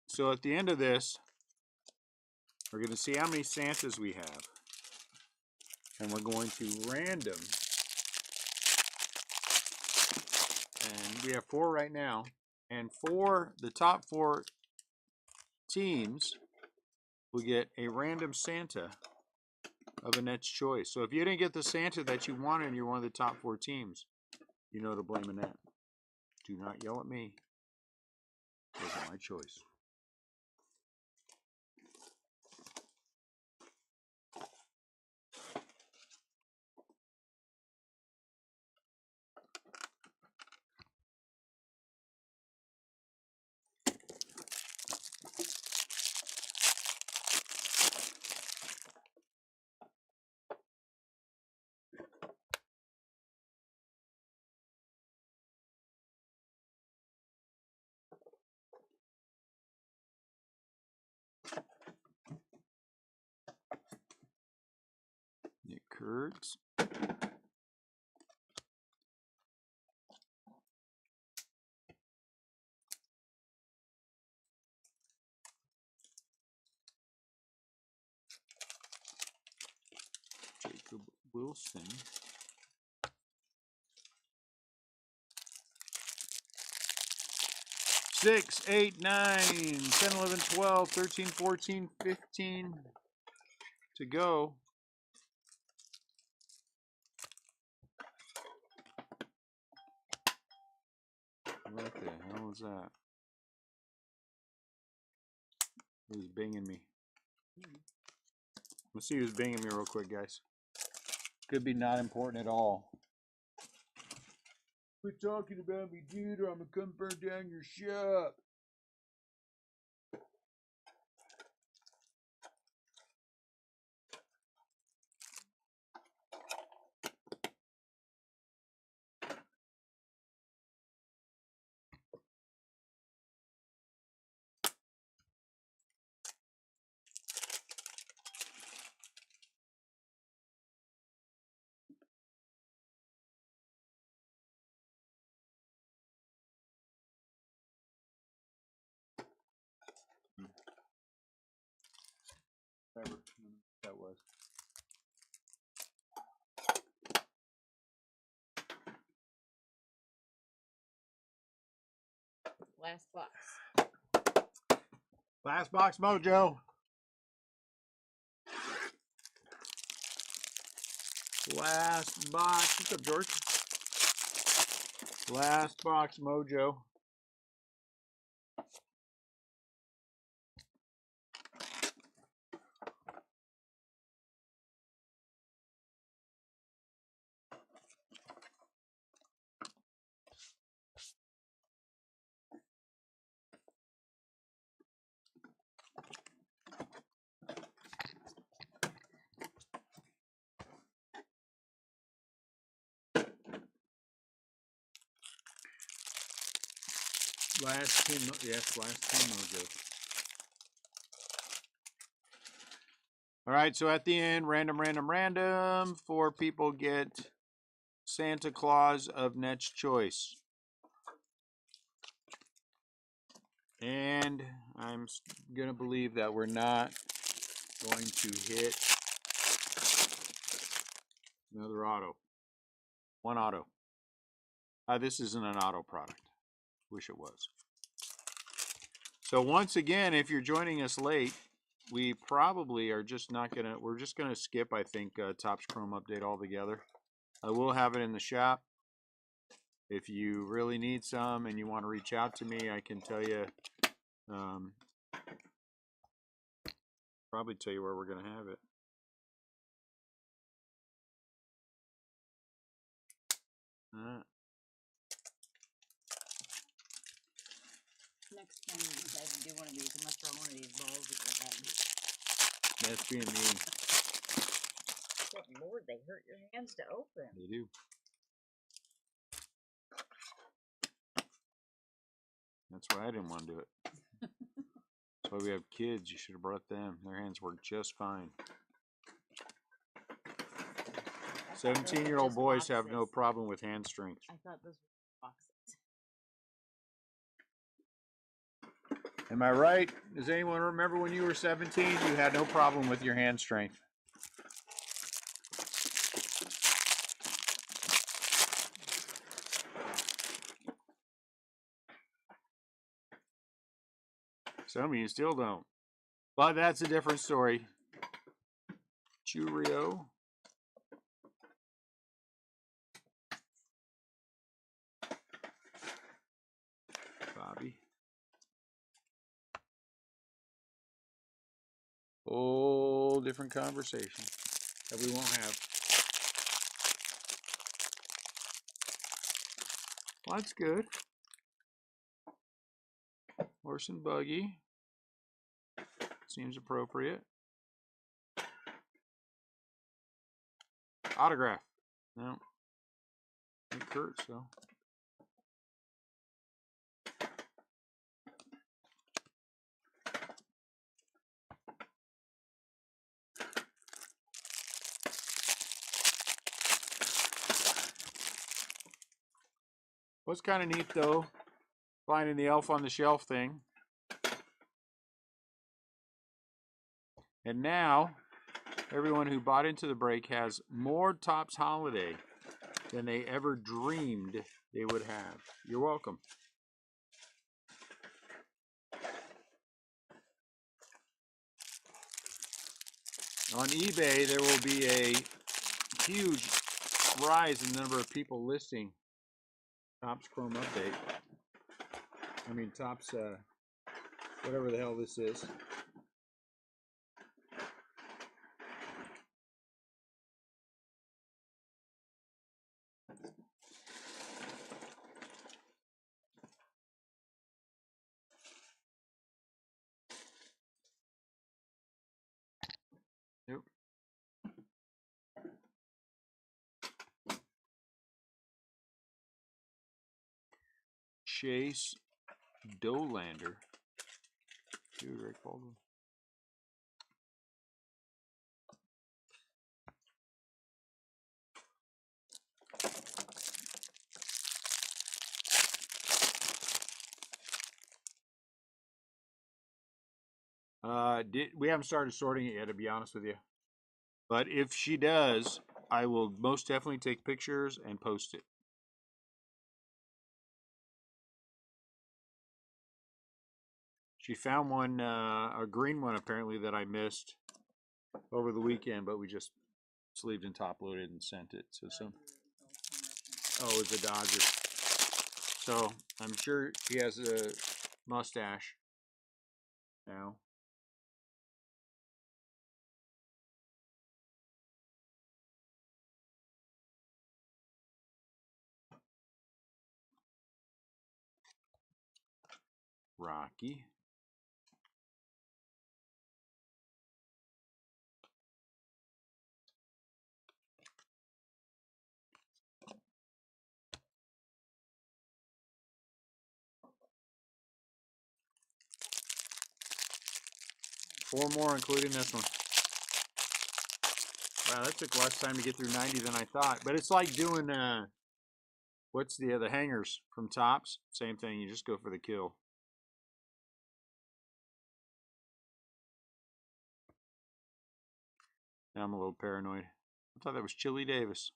So at the end of this, we're going to see how many Santas we have. And we're going to random. And we have 4 right now. And for the top 4 teams, we get a random Santa of Annette's choice. So if you didn't get the Santa that you wanted and you're one of the top 4 teams, you know to blame Annette. Do not yell at me. It was my choice. Nick Kurtz. Jacob Wilson. Six, 8, 9, 10, 11, 12, 13, 14, 15 to go. What the hell was that? Who's binging me? Let's see who's binging me real quick, guys. Could be not important at all. Quit talking about me, dude, or I'm gonna come burn down your shop. Whatever that was. Last box. Last box mojo. Last box. What's up, George? Last box mojo. Last team, yes, last team mojo. All right, so at the end, random, 4 people get Santa Claus of Net's choice. And I'm going to believe that we're not going to hit another auto. One auto. This isn't an auto product. Wish it was. So once again, if you're joining us late, we probably are just not going to, we're just going to skip, I think, Topps Chrome Update altogether. I will have it in the shop. If you really need some and you want to reach out to me, I can tell you, probably tell you where we're going to have it. Next time you decide to do one of these, I must throw one of these balls at your head. That's being mean. Good Lord, they hurt your hands to open. They do. That's why I didn't want to do it. That's why we have kids. You should have brought them. Their hands work just fine. 17-year-old boys have no problem with hand strength. I thought those were boxes. Am I right? Does anyone remember when you were 17, you had no problem with your hand strength? Some of you still don't. But that's a different story. Churio. Bobby. Whole different conversation that we won't have. Well, that's good. Horse and buggy. Seems appropriate. Autograph. No. It hurts though. What's kind of neat though, finding the elf on the shelf thing. And now, everyone who bought into the break has more Topps Holiday than they ever dreamed they would have. You're welcome. On eBay, there will be a huge rise in the number of people listing Topps Chrome Update. I mean, Topps, whatever the hell this is. Yep. Chase Dolander. Dude, Rick Baldwin. We haven't started sorting it yet, to be honest with you. But if she does, I will most definitely take pictures and post it. She found one, a green one apparently that I missed over the weekend, but we just sleeved and top loaded and sent it. So oh, it's a Dodger. So I'm sure he has a mustache now. Rocky. Four more, including this one. Wow, that took less time to get through 90 than I thought. But it's like doing, what's the hangers from Tops? Same thing. You just go for the kill. Now I'm a little paranoid. I thought that was Chili Davis.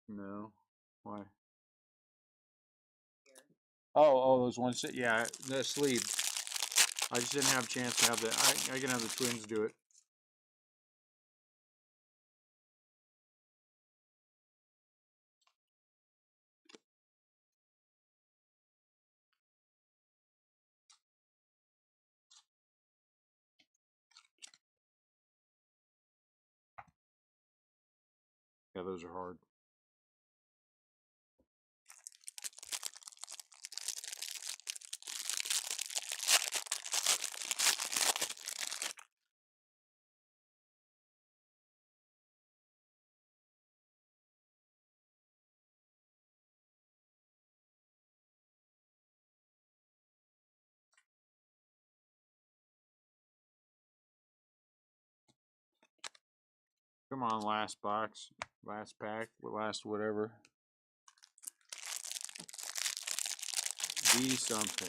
No. Why? Oh, those ones. Yeah, the sleeve. I just didn't have a chance to have the. I can have the twins do it. Yeah, those are hard. Come on, last box, last pack, last whatever. Be something.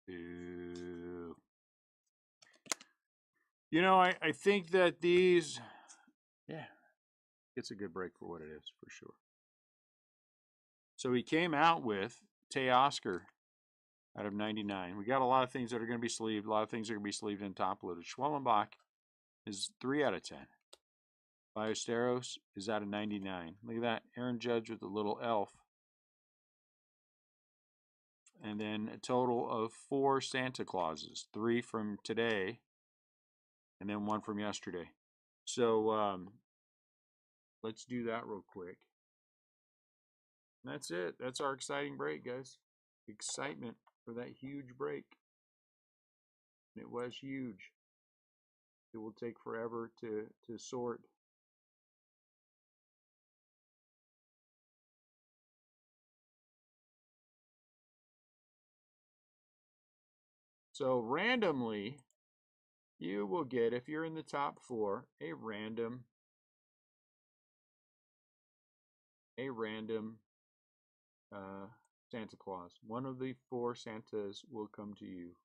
Ew. You know, I think that these, yeah, it's a good break for what it is, for sure. So he came out with Teoscar out of 99. We got a lot of things that are going to be sleeved, a lot of things that are going to be sleeved and top loaded. Schwellenbach is 3 out of 10. Ballesteros is out of 99. Look at that. Aaron Judge with the little elf. And then a total of 4 Santa Clauses. 3 from today. And then 1 from yesterday. So let's do that real quick. And that's it. That's our exciting break, guys. Excitement for that huge break. And it was huge. It will take forever to sort. So randomly, you will get, if you're in the top 4, a random Santa Claus. One of the 4 Santas will come to you.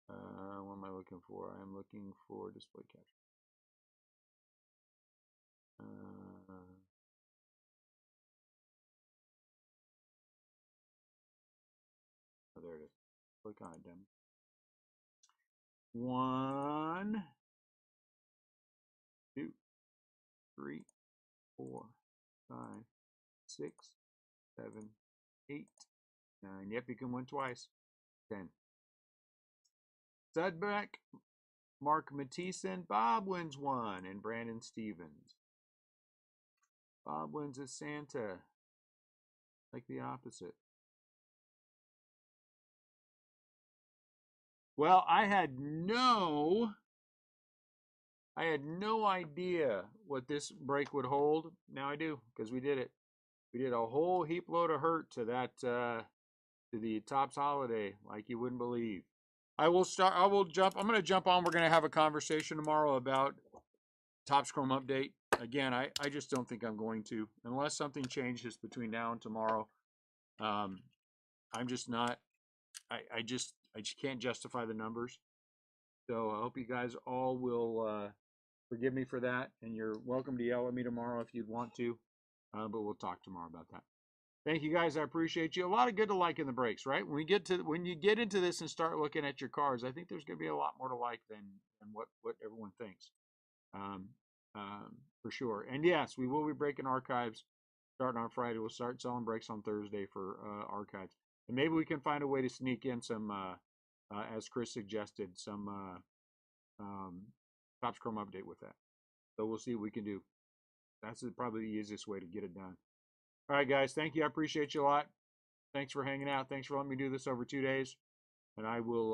What am I looking for? I'm looking for display capture. Oh, there it is. Click on it, Dem. 1, 2, 3, 4, 5, 6, 7, 8, 9. Yep, you can win twice. 10. Sudbeck, Mark Matheson, Bob wins 1, and Brandon Stevens. Bob wins a Santa. Like the opposite. Well, I had no idea what this break would hold. Now I do, because we did it. We did a whole heap load of hurt to that to the Topps holiday, like you wouldn't believe. I'm going to jump on. We're going to have a conversation tomorrow about Topps Chrome update. Again, I just don't think I'm going to, unless something changes between now and tomorrow. I'm just not. I just can't justify the numbers. So I hope you guys all will forgive me for that, and you're welcome to yell at me tomorrow if you'd want to, but we'll talk tomorrow about that. Thank you guys. I appreciate you. A lot of good to like in the breaks, right? When you get into this and start looking at your cards, I think there's going to be a lot more to like than what everyone thinks, for sure. And yes, we will be breaking archives starting on Friday. We'll start selling breaks on Thursday for archives, and maybe we can find a way to sneak in some, as Chris suggested, some Topps Chrome update with that. So we'll see what we can do. That's probably the easiest way to get it done. All right, guys. Thank you. I appreciate you a lot. Thanks for hanging out. Thanks for letting me do this over 2 days. And I will